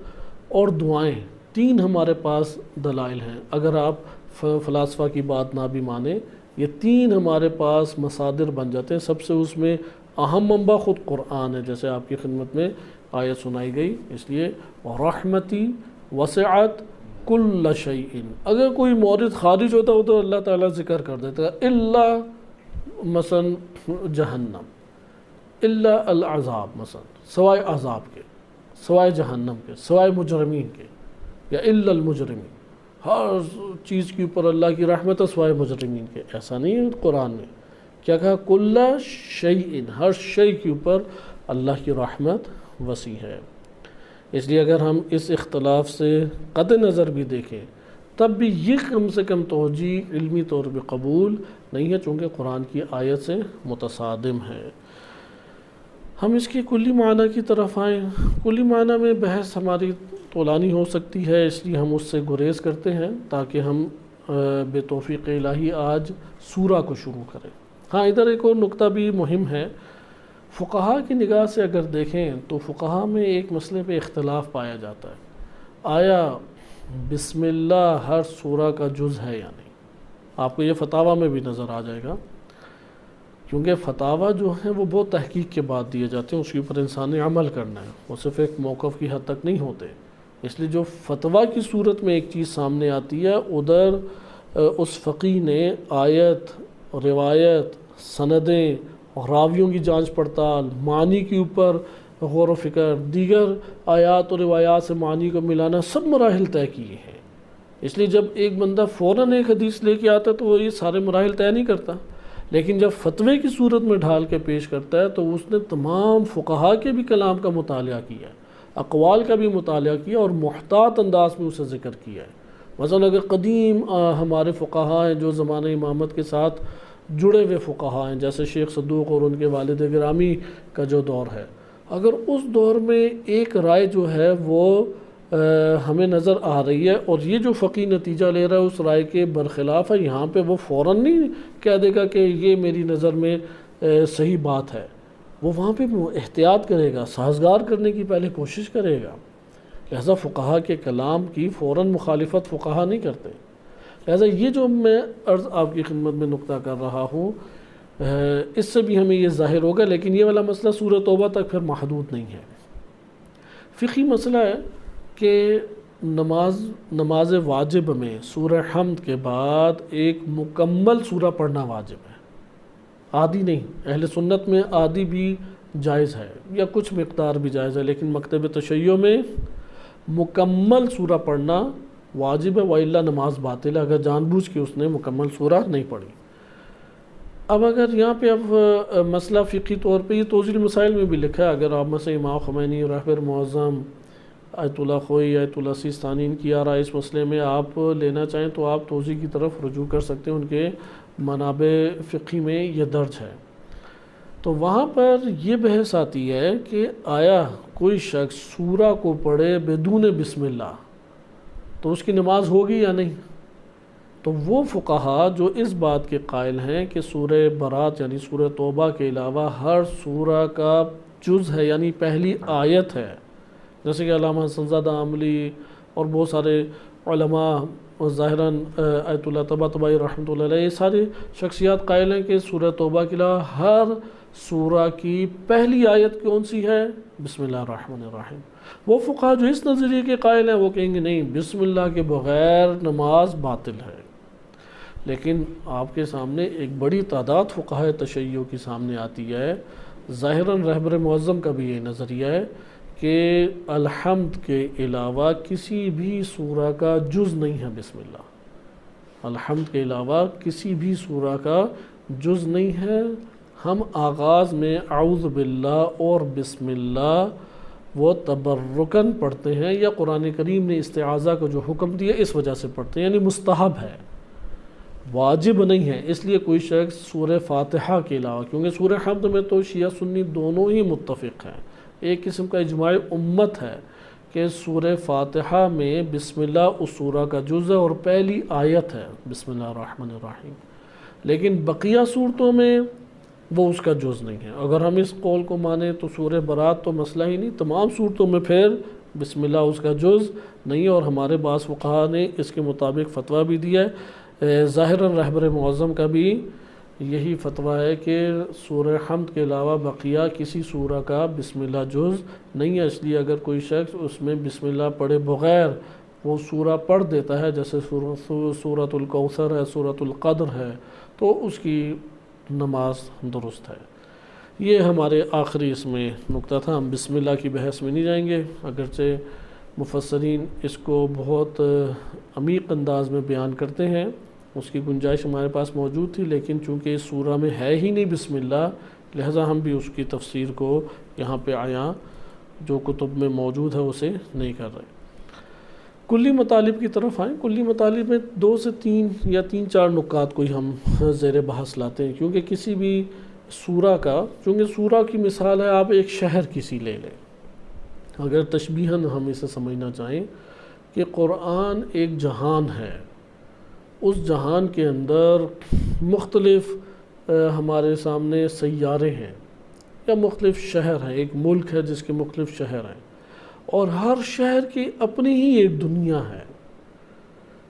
اور دعائیں، تین ہمارے پاس دلائل ہیں، اگر آپ فلاسفہ کی بات نہ بھی مانیں، یہ تین ہمارے پاس مصادر بن جاتے ہیں۔ سب سے اس میں اہم منبع خود قرآن ہے، جیسے آپ کی خدمت میں آیت سنائی گئی، اس لیے رحمتی وسعت کل شیء، اگر کوئی مورد خارج ہوتا تو اللہ تعالیٰ ذکر کر دیتا ہے الا مثلا جہنم، الا العذاب، مثلا سوائے عذاب کے، سوائے جہنم کے، سوائے مجرمین کے، یا الا المجرمین، ہر چیز کے اوپر اللہ کی رحمت ہے سوائے مجرمین کے، ایسا نہیں ہے قرآن میں، کیا کہا کل شیء، ہر شے کے اوپر اللہ کی رحمت وسیع ہے۔ اس لیے اگر ہم اس اختلاف سے قطع نظر بھی دیکھیں تب بھی یہ کم سے کم توجیہ علمی طور پہ قبول نہیں ہے، چونکہ قرآن کی آیت سے متصادم ہے۔ ہم اس کے کلی معنی کی طرف آئیں، کلی معنی میں بحث ہماری طولانی ہو سکتی ہے، اس لیے ہم اس سے گریز کرتے ہیں تاکہ ہم بے توفیق الہی آج سورہ کو شروع کریں۔ ہاں ادھر ایک اور نقطہ بھی مہم ہے، فقہا کی نگاہ سے اگر دیکھیں تو فقہا میں ایک مسئلے پہ اختلاف پایا جاتا ہے، آیا بسم اللہ ہر سورہ کا جز ہے یا نہیں؟ آپ کو یہ فتاویٰ میں بھی نظر آ جائے گا، کیونکہ فتاویٰ جو ہیں وہ بہت تحقیق کے بعد دیے جاتے ہیں، اس کے اوپر انسان نے عمل کرنا ہے، وہ صرف ایک موقف کی حد تک نہیں ہوتے، اس لیے جو فتویٰ کی صورت میں ایک چیز سامنے آتی ہے ادھر اس فقیہ نے آیت، روایت، سندیں، راویوں کی جانچ پڑتال، معنی کے اوپر غور و فکر، دیگر آیات اور روایات سے معنی کو ملانا، سب مراحل طے کیے ہیں۔ اس لیے جب ایک بندہ فوراً ایک حدیث لے کے آتا ہے تو وہ یہ سارے مراحل طے نہیں کرتا، لیکن جب فتوے کی صورت میں ڈھال کے پیش کرتا ہے تو اس نے تمام فقہا کے بھی کلام کا مطالعہ کیا ہے، اقوال کا بھی مطالعہ کیا اور محتاط انداز میں اسے ذکر کیا ہے۔ مثلا اگر قدیم ہمارے فقہا ہیں جو زمانہ امامت کے ساتھ جڑے ہوئے فقہا ہیں، جیسے شیخ صدوق اور ان کے والد گرامی کا جو دور ہے، اگر اس دور میں ایک رائے جو ہے وہ ہمیں نظر آ رہی ہے اور یہ جو فقی نتیجہ لے رہا ہے اس رائے کے برخلاف ہے، یہاں پہ وہ فوراً نہیں کہہ دے گا کہ یہ میری نظر میں صحیح بات ہے، وہ وہاں پہ احتیاط کرے گا، سازگار کرنے کی پہلے کوشش کرے گا۔ لہذا فقہا کے کلام کی فوراً مخالفت فقہا نہیں کرتے۔ لہذا یہ جو میں عرض آپ کی خدمت میں نقطہ کر رہا ہوں، اس سے بھی ہمیں یہ ظاہر ہوگا، لیکن یہ والا مسئلہ سورہ توبہ تک پھر محدود نہیں ہے۔ فقہی مسئلہ ہے کہ نماز واجب میں سورہ حمد کے بعد ایک مکمل سورہ پڑھنا واجب ہے، آدھی نہیں۔ اہل سنت میں آدھی بھی جائز ہے یا کچھ مقدار بھی جائز ہے، لیکن مکتب تشیع میں مکمل سورہ پڑھنا واجب ہے، وَإِلَّا نماز باطل ہے اگر جان بوجھ کے اس نے مکمل سورہ نہیں پڑھی۔ اب اگر یہاں پہ مسئلہ فقہی طور پہ یہ توضیح المسائل میں بھی لکھا ہے، اگر آپ مثلا امام خمینی، رہبر معظم، آیت اللہ خوئی، آیت اللہ سیستانی ان کی آراء اس مسئلے میں آپ لینا چاہیں تو آپ توضیح کی طرف رجوع کر سکتے ہیں، ان کے منابع فقہی میں یہ درج ہے۔ تو وہاں پر یہ بحث آتی ہے کہ آیا کوئی شخص سورہ کو پڑھے بدون بسم اللہ تو اس کی نماز ہوگی یا نہیں؟ تو وہ فقہا جو اس بات کے قائل ہیں کہ سورہ برات یعنی سورہ توبہ کے علاوہ ہر سورہ کا جز ہے، یعنی پہلی آیت ہے، جیسے کہ علامہ حسن زادہ عاملی اور بہت سارے علماء ظاہراً آیت اللہ طباطبائی رحمۃ اللہ علیہ، یہ ساری شخصیات قائل ہیں کہ سورہ توبہ کے علاوہ ہر سورہ کی پہلی آیت کون سی ہے؟ بسم اللہ الرحمن الرحیم۔ وہ فقہا جو اس نظریے کے قائل ہیں وہ کہیں گے نہیں، بسم اللہ کے بغیر نماز باطل ہے۔ لیکن آپ کے سامنے ایک بڑی تعداد فقہائے تشیع کی سامنے آتی ہے۔ ظاہراً رہبر معظم کا بھی یہ نظریہ ہے کہ الحمد کے علاوہ کسی بھی سورہ کا جز نہیں ہے بسم اللہ، الحمد کے علاوہ کسی بھی سورہ کا جز نہیں ہے۔ ہم آغاز میں اعوذ باللہ اور بسم اللہ وہ تبرکن پڑھتے ہیں، یا قرآن کریم نے استعاذہ کو جو حکم دیا اس وجہ سے پڑھتے ہیں، یعنی مستحب ہے، واجب نہیں ہے۔ اس لیے کوئی شخص سورہ فاتحہ کے علاوہ، کیونکہ سورہ حمد میں تو شیعہ سنی دونوں ہی متفق ہیں، ایک قسم کا اجماع امت ہے کہ سورہ فاتحہ میں بسم اللہ اس سورہ کا جز ہے اور پہلی آیت ہے بسم اللہ الرحمن الرحیم، لیکن بقیہ صورتوں میں وہ اس کا جز نہیں ہے۔ اگر ہم اس قول کو مانیں تو سورہ برات تو مسئلہ ہی نہیں، تمام صورتوں میں پھر بسم اللہ اس کا جز نہیں ہے، اور ہمارے بعض فقہا نے اس کے مطابق فتویٰ بھی دیا ہے۔ ظاہراً رہبر معظم کا بھی یہی فتویٰ ہے کہ سورہ حمد کے علاوہ بقیہ کسی سورہ کا بسم اللہ جز نہیں ہے، اس لیے اگر کوئی شخص اس میں بسم اللہ پڑھے بغیر وہ سورہ پڑھ دیتا ہے، جیسے سورۃ الکوثر ہے، سورۃ القدر ہے، تو اس کی نماز درست ہے۔ یہ ہمارے آخری اس میں نقطہ تھا۔ ہم بسم اللہ کی بحث میں نہیں جائیں گے، اگرچہ مفسرین اس کو بہت عمیق انداز میں بیان کرتے ہیں، اس کی گنجائش ہمارے پاس موجود تھی، لیکن چونکہ اس سورہ میں ہے ہی نہیں بسم اللہ، لہٰذا ہم بھی اس کی تفسیر کو یہاں پہ عیاں جو کتب میں موجود ہے اسے نہیں کر رہے۔ کلی مطالب کی طرف آئیں۔ کلی مطالب میں 2 سے 3 یا 3-4 نکات کوئی ہم زیر بحث لاتے ہیں، کیونکہ کسی بھی سورہ کا، چونکہ سورہ کی مثال ہے آپ ایک شہر کسی لے لیں، اگر تشبیہاً ہم اسے سمجھنا چاہیں کہ قرآن ایک جہان ہے، اس جہان کے اندر مختلف ہمارے سامنے سیارے ہیں یا مختلف شہر ہیں، ایک ملک ہے جس کے مختلف شہر ہیں، اور ہر شہر کی اپنی ہی ایک دنیا ہے،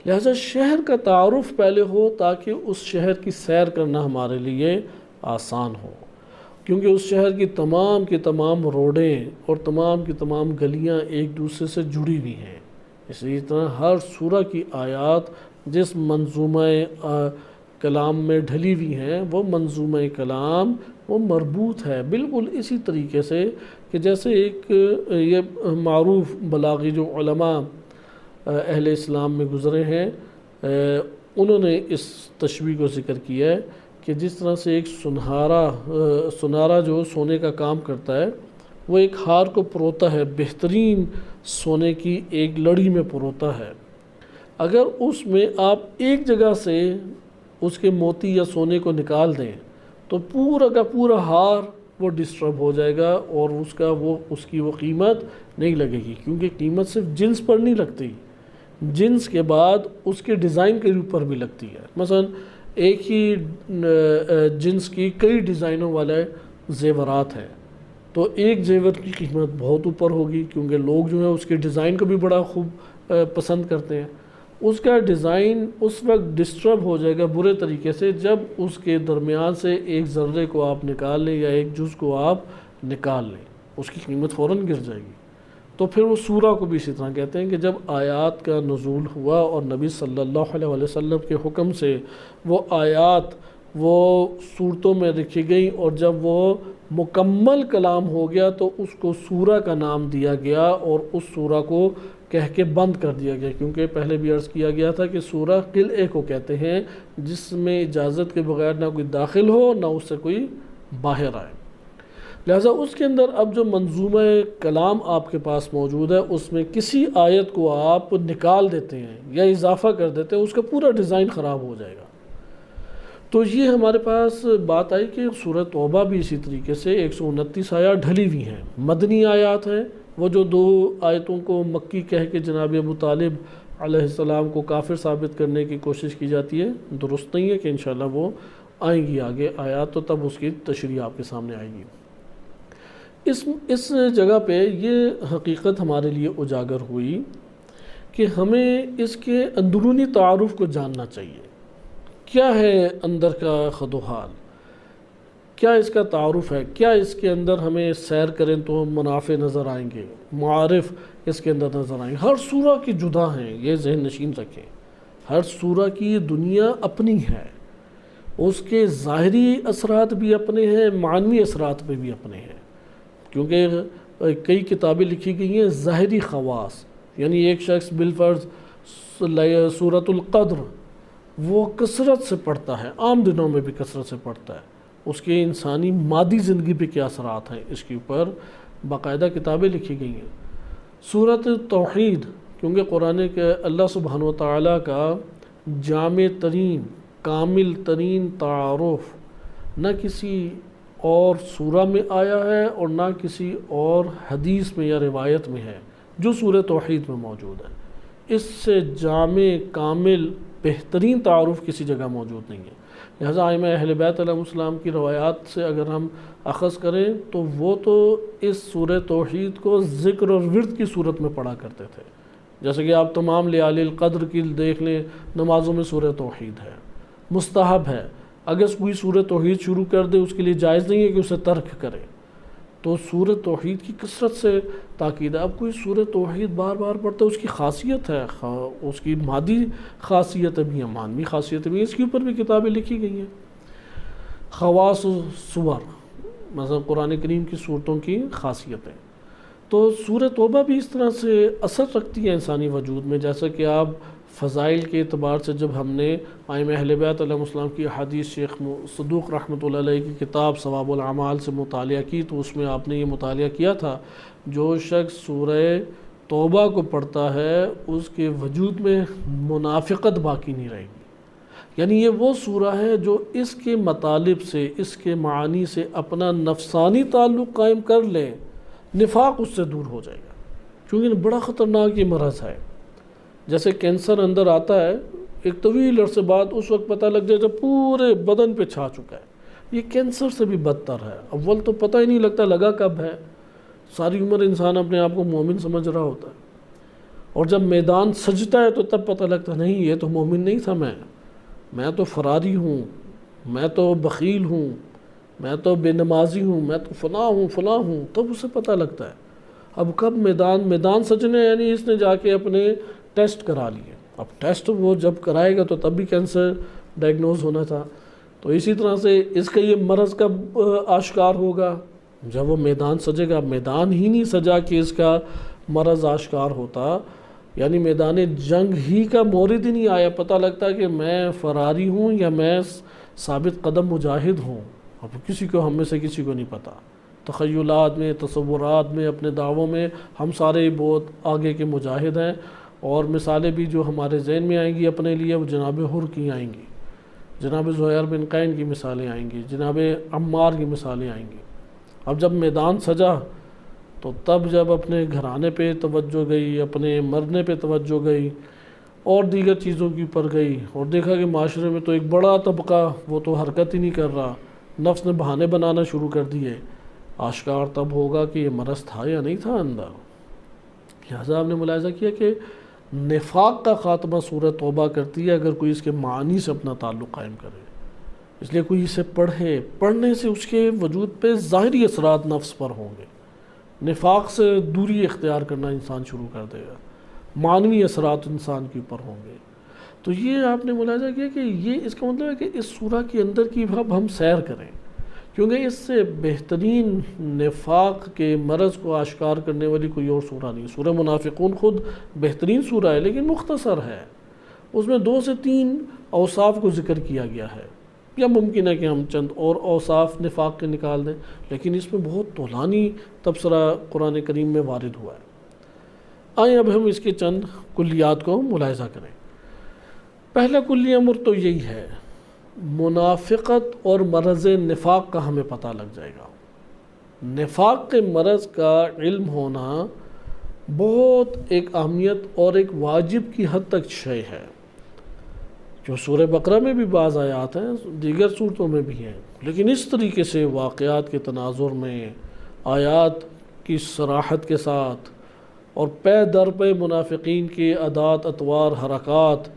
لہذا شہر کا تعارف پہلے ہو تاکہ اس شہر کی سیر کرنا ہمارے لیے آسان ہو، کیونکہ اس شہر کی تمام روڈیں اور تمام کی تمام گلیاں ایک دوسرے سے جڑی ہوئی ہیں۔ اسی طرح ہر سورہ کی آیات جس منظومہ کلام میں ڈھلی ہوئی ہیں، وہ منظومہ کلام وہ مربوط ہے، بالکل اسی طریقے سے کہ جیسے ایک یہ معروف بلاغی جو علماء اہل اسلام میں گزرے ہیں، انہوں نے اس تشبیہ کو ذکر کیا ہے کہ جس طرح سے ایک سنارا جو سونے کا کام کرتا ہے، وہ ایک ہار کو پروتا ہے، بہترین سونے کی ایک لڑی میں پروتا ہے، اگر اس میں آپ ایک جگہ سے اس کے موتی یا سونے کو نکال دیں تو پورا کا پورا ہار وہ ڈسٹرب ہو جائے گا، اور اس کی وہ قیمت نہیں لگے گی، کیونکہ قیمت صرف جنس پر نہیں لگتی، جنس کے بعد اس کے ڈیزائن کے اوپر بھی لگتی ہے۔ مثلا ایک ہی جنس کی کئی ڈیزائنوں والے زیورات ہیں، تو ایک زیور کی قیمت بہت اوپر ہوگی، کیونکہ لوگ جو ہیں اس کے ڈیزائن کو بھی بڑا خوب پسند کرتے ہیں، اس کا ڈیزائن اس وقت ڈسٹرب ہو جائے گا برے طریقے سے جب اس کے درمیان سے ایک ذرے کو آپ نکال لیں یا ایک جز کو آپ نکال لیں، اس کی قیمت فوراً گر جائے گی۔ تو پھر وہ سورہ کو بھی اسی طرح کہتے ہیں کہ جب آیات کا نزول ہوا اور نبی صلی اللہ علیہ وسلم کے حکم سے وہ آیات وہ صورتوں میں لکھی گئیں، اور جب وہ مکمل کلام ہو گیا تو اس کو سورہ کا نام دیا گیا، اور اس سورہ کو کہہ کے بند کر دیا گیا، کیونکہ پہلے بھی عرض کیا گیا تھا کہ سورہ قلعے کو کہتے ہیں جس میں اجازت کے بغیر نہ کوئی داخل ہو نہ اس سے کوئی باہر آئے، لہٰذا اس کے اندر اب جو منظومہ کلام آپ کے پاس موجود ہے اس میں کسی آیت کو آپ نکال دیتے ہیں یا اضافہ کر دیتے ہیں، اس کا پورا ڈیزائن خراب ہو جائے گا۔ تو یہ ہمارے پاس بات آئی کہ سورہ توبہ بھی اسی طریقے سے 129 آیات ڈھلی ہوئی ہیں، مدنی آیات ہیں، وہ جو 2 آیتوں کو مکی کہہ کے جناب ابو طالب علیہ السلام کو کافر ثابت کرنے کی کوشش کی جاتی ہے، درست نہیں ہے کہ انشاءاللہ وہ آئیں گی آگے آیات، تو تب اس کی تشریح آپ کے سامنے آئے گی۔ اس جگہ پہ یہ حقیقت ہمارے لیے اجاگر ہوئی کہ ہمیں اس کے اندرونی تعارف کو جاننا چاہیے، کیا ہے اندر کا خد و حال، کیا اس کا تعارف ہے، کیا اس کے اندر ہمیں سیر کریں تو منافع نظر آئیں گے، معارف اس کے اندر نظر آئیں گے۔ ہر سورہ کی جدا ہیں، یہ ذہن نشین رکھیں، ہر سورہ کی یہ دنیا اپنی ہے، اس کے ظاہری اثرات بھی اپنے ہیں، معنوی اثرات پہ بھی اپنے ہیں، کیونکہ کئی کتابیں لکھی گئی ہیں ظاہری خواص، یعنی ایک شخص بالفرض سورۃ القدر وہ کثرت سے پڑھتا ہے، عام دنوں میں بھی کثرت سے پڑھتا ہے، اس کے انسانی مادی زندگی پہ کیا اثرات ہیں اس کے اوپر باقاعدہ کتابیں لکھی گئی ہیں۔ سورۃ توحید، کیونکہ قرآن کے اللہ سبحانہ و تعالیٰ کا جامع ترین کامل ترین تعارف نہ کسی اور سورہ میں آیا ہے اور نہ کسی اور حدیث میں یا روایت میں ہے جو سورہ توحید میں موجود ہے۔ اس سے جامع کامل بہترین تعارف کسی جگہ موجود نہیں ہے، لہذا ائمہ اہل بیت علیہ السلام کی روایات سے اگر ہم اخذ کریں تو وہ تو اس سورہ توحید کو ذکر اور ورد کی صورت میں پڑھا کرتے تھے، جیسے کہ آپ تمام لیالی القدر کی دیکھ لیں، نمازوں میں سورہ توحید ہے، مستحب ہے، اگر کوئی سورہ توحید شروع کر دے اس کے لیے جائز نہیں ہے کہ اسے ترک کرے، تو سورہ توحید کی کثرت سے تاکید ہے۔ اب کوئی سورہ توحید بار بار پڑھتا ہے، اس کی خاصیت ہے، اس کی مادی خاصیت بھی ہے، معنوی خاصیت بھی ہے، اس کے اوپر بھی کتابیں لکھی گئی ہیں۔ خواص سور، مثلا قرآن کریم کی صورتوں کی خاصیتیں، تو سورہ توبہ بھی اس طرح سے اثر رکھتی ہے انسانی وجود میں، جیسا کہ آپ فضائل کے اعتبار سے جب ہم نے ائمہ اہل بیت علیہ السلام کی حدیث شیخ صدوق رحمۃ اللہ علیہ کی کتاب ثواب الاعمال سے مطالعہ کی، تو اس میں آپ نے یہ مطالعہ کیا تھا جو شخص سورہ توبہ کو پڑھتا ہے اس کے وجود میں منافقت باقی نہیں رہے گی، یعنی یہ وہ سورہ ہے جو اس کے مطالب سے، اس کے معانی سے اپنا نفسانی تعلق قائم کر لے، نفاق اس سے دور ہو جائے گا، کیونکہ بڑا خطرناک یہ مرض ہے۔ جیسے کینسر اندر آتا ہے، ایک طویل عرصے بعد اس وقت پتہ لگ جائے جب پورے بدن پہ چھا چکا ہے، یہ کینسر سے بھی بدتر ہے، اول تو پتہ ہی نہیں لگتا لگا کب ہے، ساری عمر انسان اپنے آپ کو مومن سمجھ رہا ہوتا ہے، اور جب میدان سجتا ہے تو تب پتہ لگتا نہیں یہ تو مومن نہیں تھا، میں تو فراری ہوں، میں تو بخیل ہوں، میں تو بے نمازی ہوں، میں تو فلاں ہوں، تب اسے پتہ لگتا ہے۔ اب کب میدان سجنے، یعنی اس نے جا کے اپنے ٹیسٹ کرا لیے، اب ٹیسٹ وہ جب کرائے گا تو تب بھی کینسر ڈائگنوز ہونا تھا، تو اسی طرح سے اس کا یہ مرض کب آشکار ہوگا؟ جب وہ میدان سجے گا۔ میدان ہی نہیں سجا کہ اس کا مرض آشکار ہوتا، یعنی میدان جنگ ہی کا مورد ہی نہیں آیا، پتہ لگتا کہ میں فراری ہوں یا میں ثابت قدم مجاہد ہوں، اب کسی کو، ہم میں سے کسی کو نہیں پتہ۔ تخیلات میں، تصورات میں، اپنے دعووں میں ہم سارے بہت آگے کے مجاہد ہیں، اور مثالیں بھی جو ہمارے ذہن میں آئیں گی اپنے لیے وہ جناب حر کی آئیں گی، جناب زہیر بن قین کی مثالیں آئیں گی، جناب عمار کی مثالیں آئیں گی۔ اب جب میدان سجا تو تب جب اپنے گھرانے پہ توجہ گئی، اپنے مرنے پہ توجہ گئی اور دیگر چیزوں کے اوپر گئی، اور دیکھا کہ معاشرے میں تو ایک بڑا طبقہ وہ تو حرکت ہی نہیں کر رہا، نفس نے بہانے بنانا شروع کر دیے، آشکار تب ہوگا کہ یہ مرض تھا یا نہیں تھا اندر۔ لہٰذا آپ نے ملاحظہ کیا کہ نفاق کا خاتمہ سورہ توبہ کرتی ہے اگر کوئی اس کے معانی سے اپنا تعلق قائم کرے، اس لیے کوئی اسے پڑھنے سے اس کے وجود پہ ظاہری اثرات نفس پر ہوں گے، نفاق سے دوری اختیار کرنا انسان شروع کر دے گا، معنوی اثرات انسان کے اوپر ہوں گے۔ تو یہ آپ نے ملاحظہ کیا کہ یہ اس کا مطلب ہے کہ اس سورہ کے اندر کی اب ہم سیر کریں، کیونکہ اس سے بہترین نفاق کے مرض کو آشکار کرنے والی کوئی اور سورہ نہیں۔ سورہ منافقون خود بہترین سورہ ہے لیکن مختصر ہے، اس میں 2 سے 3 اوصاف کو ذکر کیا گیا ہے، یا ممکن ہے کہ ہم چند اور اوصاف نفاق کے نکال دیں، لیکن اس میں بہت طولانی تبصرہ قرآن کریم میں وارد ہوا ہے۔ آئیں اب ہم اس کے چند کلیات کو ملاحظہ کریں۔ پہلا کلی امر تو یہی ہے، منافقت اور مرض نفاق کا ہمیں پتہ لگ جائے گا۔ نفاق کے مرض کا علم ہونا بہت ایک اہمیت اور ایک واجب کی حد تک شے ہے، جو سورہ بقرہ میں بھی بعض آیات ہیں، دیگر صورتوں میں بھی ہیں، لیکن اس طریقے سے واقعات کے تناظر میں، آیات کی صراحت کے ساتھ اور پے در پے منافقین کے عادات، اطوار، حرکات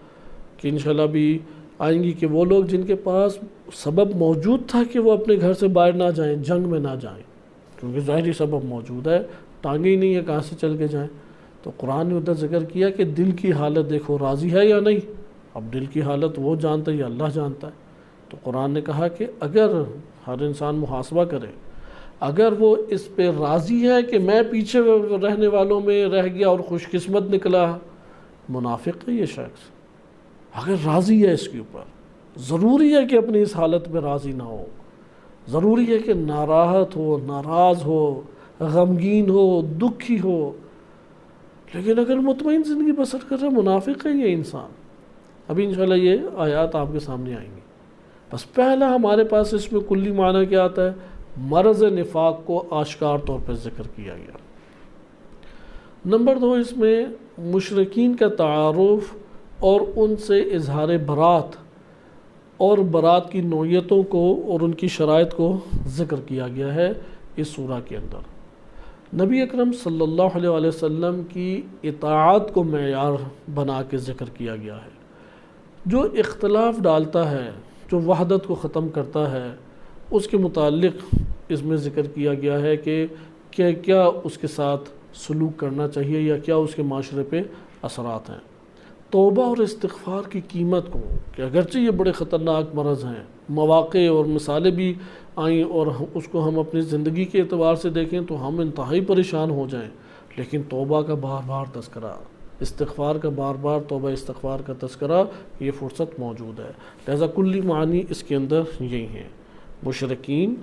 کہ انشاءاللہ بھی آئیں گی کہ وہ لوگ جن کے پاس سبب موجود تھا کہ وہ اپنے گھر سے باہر نہ جائیں، جنگ میں نہ جائیں، کیونکہ ظاہری سبب موجود ہے، ٹانگیں ہی نہیں ہے کہاں سے چل کے جائیں، تو قرآن نے ادھر ذکر کیا کہ دل کی حالت دیکھو، راضی ہے یا نہیں، اب دل کی حالت وہ جانتا ہے یا اللہ جانتا ہے. تو قرآن نے کہا کہ اگر ہر انسان محاسبہ کرے، اگر وہ اس پہ راضی ہے کہ میں پیچھے رہنے والوں میں رہ گیا اور خوش قسمت نکلا، منافق ہے یہ شخص. اگر راضی ہے اس کے اوپر، ضروری ہے کہ اپنی اس حالت پہ راضی نہ ہو، ضروری ہے کہ ناراحت ہو، ناراض ہو، غمگین ہو، دکھی ہو، لیکن اگر مطمئن زندگی بسر کر رہا ہے، منافق ہے یہ انسان. ابھی انشاءاللہ یہ آیات آپ کے سامنے آئیں گی. بس پہلا ہمارے پاس اس میں کلی معنی کیا آتا ہے؟ مرض نفاق کو آشکار طور پر ذکر کیا گیا. نمبر 2، اس میں مشرکین کا تعارف اور ان سے اظہار برات اور برات کی نوعیتوں کو اور ان کی شرائط کو ذکر کیا گیا ہے اس سورہ کے اندر. نبی اکرم صلی اللہ علیہ وآلہ وسلم کی اطاعت کو معیار بنا کے ذکر کیا گیا ہے. جو اختلاف ڈالتا ہے، جو وحدت کو ختم کرتا ہے، اس کے متعلق اس میں ذکر کیا گیا ہے کہ کیا اس کے ساتھ سلوک کرنا چاہیے یا کیا اس کے معاشرے پہ اثرات ہیں. توبہ اور استغفار کی قیمت کو، کہ اگرچہ یہ بڑے خطرناک مرض ہیں، مواقع اور مثالیں بھی آئیں اور اس کو ہم اپنی زندگی کے اعتبار سے دیکھیں تو ہم انتہائی پریشان ہو جائیں، لیکن توبہ کا بار بار تذکرہ، استغفار کا بار بار توبہ استغفار کا تذکرہ، یہ فرصت موجود ہے. لہذا کلی معنی اس کے اندر یہی ہیں. مشرکین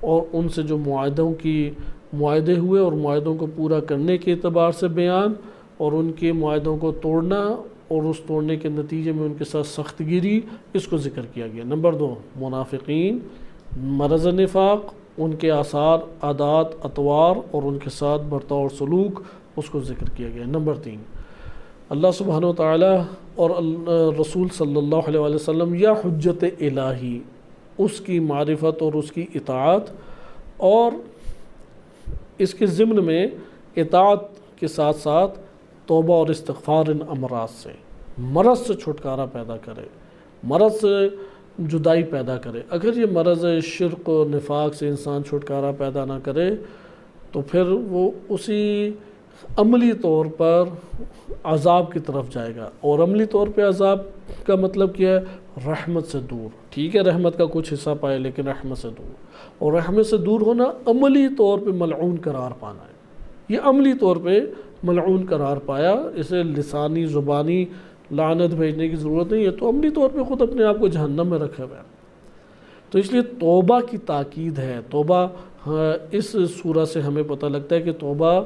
اور ان سے جو معاہدے ہوئے اور معاہدوں کو پورا کرنے کے اعتبار سے بیان، اور ان کے معاہدوں کو توڑنا اور اس توڑنے کے نتیجے میں ان کے ساتھ سخت گیری، اس کو ذکر کیا گیا. نمبر 2، منافقین، مرض نفاق، ان کے آثار، عادات، اطوار اور ان کے ساتھ برتاؤ اور سلوک، اس کو ذکر کیا گیا. نمبر 3، اللہ سبحانہ و تعالیٰ اور رسول صلی اللہ علیہ وآلہ وسلم یا حجت الہی، اس کی معرفت اور اس کی اطاعت، اور اس کے ضمن میں اطاعت کے ساتھ ساتھ توبہ اور استغفار ان امراض سے، مرض سے چھٹکارا پیدا کرے، مرض سے جدائی پیدا کرے. اگر یہ مرض شرک و نفاق سے انسان چھٹکارا پیدا نہ کرے تو پھر وہ اسی عملی طور پر عذاب کی طرف جائے گا. اور عملی طور پہ عذاب کا مطلب کیا ہے؟ رحمت سے دور. ٹھیک ہے رحمت کا کچھ حصہ پائے لیکن رحمت سے دور. اور رحمت سے دور ہونا عملی طور پہ ملعون قرار پانا ہے. یہ عملی طور پہ ملعون قرار پایا، اسے لسانی زبانی لعنت بھیجنے کی ضرورت نہیں ہے، تو عملی طور پہ خود اپنے آپ کو جہنم میں رکھے ہوئے. تو اس لیے توبہ کی تاکید ہے. توبہ اس سورہ سے ہمیں پتہ لگتا ہے کہ توبہ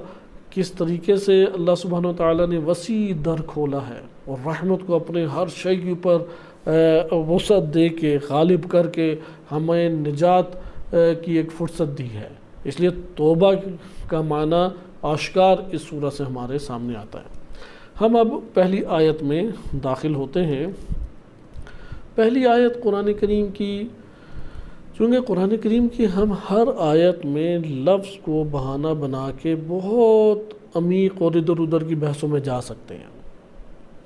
کس طریقے سے اللہ سبحانہ وتعالیٰ نے وسیع در کھولا ہے اور رحمت کو اپنے ہر شے کے اوپر وسعت دے کے، غالب کر کے ہمیں نجات کی ایک فرصت دی ہے. اس لیے توبہ کا معنی آشکار اس سورہ سے ہمارے سامنے آتا ہے. ہم اب پہلی آیت میں داخل ہوتے ہیں. پہلی آیت قرآن کریم کی، چونکہ قرآن کریم کی ہم ہر آیت میں لفظ کو بہانہ بنا کے بہت عمیق اور ادھر ادھر کی بحثوں میں جا سکتے ہیں.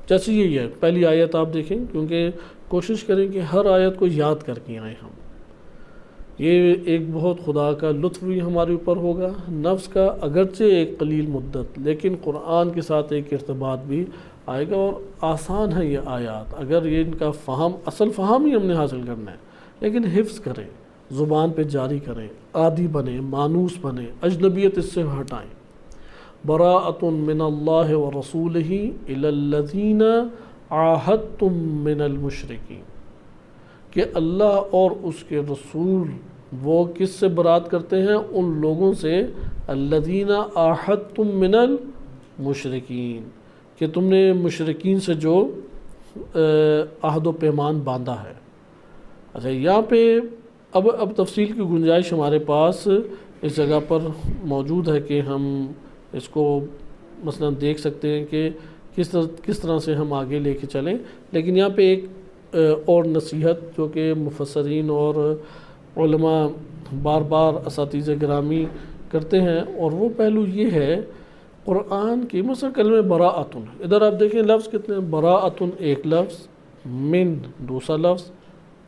جیسے یہی ہے پہلی آیت آپ دیکھیں، کیونکہ کوشش کریں کہ ہر آیت کو یاد کر کے آئیں. ہم یہ ایک بہت خدا کا لطف بھی ہمارے اوپر ہوگا، نفس کا اگرچہ ایک قلیل مدت، لیکن قرآن کے ساتھ ایک ارتباط بھی آئے گا. اور آسان ہے یہ آیات، اگر یہ ان کا فہم، اصل فہم ہی ہم نے حاصل کرنا ہے، لیکن حفظ کریں، زبان پہ جاری کریں، عادی بنیں، مانوس بنیں، اجنبیت اس سے ہٹائیں. براءۃ من اللہ ورسولہ الی الذین عاہدتم من المشرکین، کہ اللہ اور اس کے رسول وہ کس سے برات کرتے ہیں؟ ان لوگوں سے الذین عاہدتم من المشرکین، کہ تم نے مشرکین سے جو عہد و پیمان باندھا ہے. اچھا یہاں پہ اب تفصیل کی گنجائش ہمارے پاس اس جگہ پر موجود ہے کہ ہم اس کو مثلا دیکھ سکتے ہیں کہ کس طرح سے ہم آگے لے کے چلیں. لیکن یہاں پہ ایک اور نصیحت جو کہ مفسرین اور علماء بار بار اساتذہ گرامی کرتے ہیں، اور وہ پہلو یہ ہے قرآن کی، مثلا کلمہ براءۃن، ادھر آپ دیکھیں لفظ کتنے ہیں، براءۃن ایک لفظ، من دوسرا لفظ،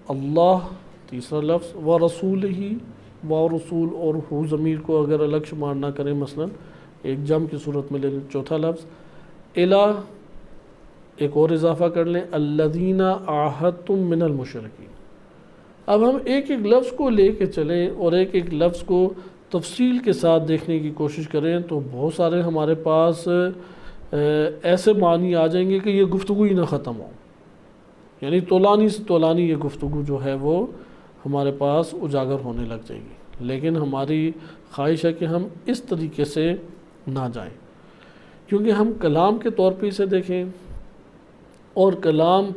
اللہ تیسرا لفظ، ورسولہ و رسول اور ہو ضمیر کو اگر الگ شمار نہ کریں مثلا ایک جمع کی صورت میں لے لیں چوتھا لفظ، الہ ایک اور اضافہ کر لیں الذین عاہدتم من المشرکین۔ اب ہم ایک ایک لفظ کو لے کے چلیں اور ایک ایک لفظ کو تفصیل کے ساتھ دیکھنے کی کوشش کریں تو بہت سارے ہمارے پاس ایسے معنی آ جائیں گے کہ یہ گفتگو ہی نہ ختم ہو، یعنی طولانی سے طولانی یہ گفتگو جو ہے وہ ہمارے پاس اجاگر ہونے لگ جائے گی۔ لیکن ہماری خواہش ہے کہ ہم اس طریقے سے نہ جائیں، کیونکہ ہم کلام کے طور پہ اسے دیکھیں اور کلام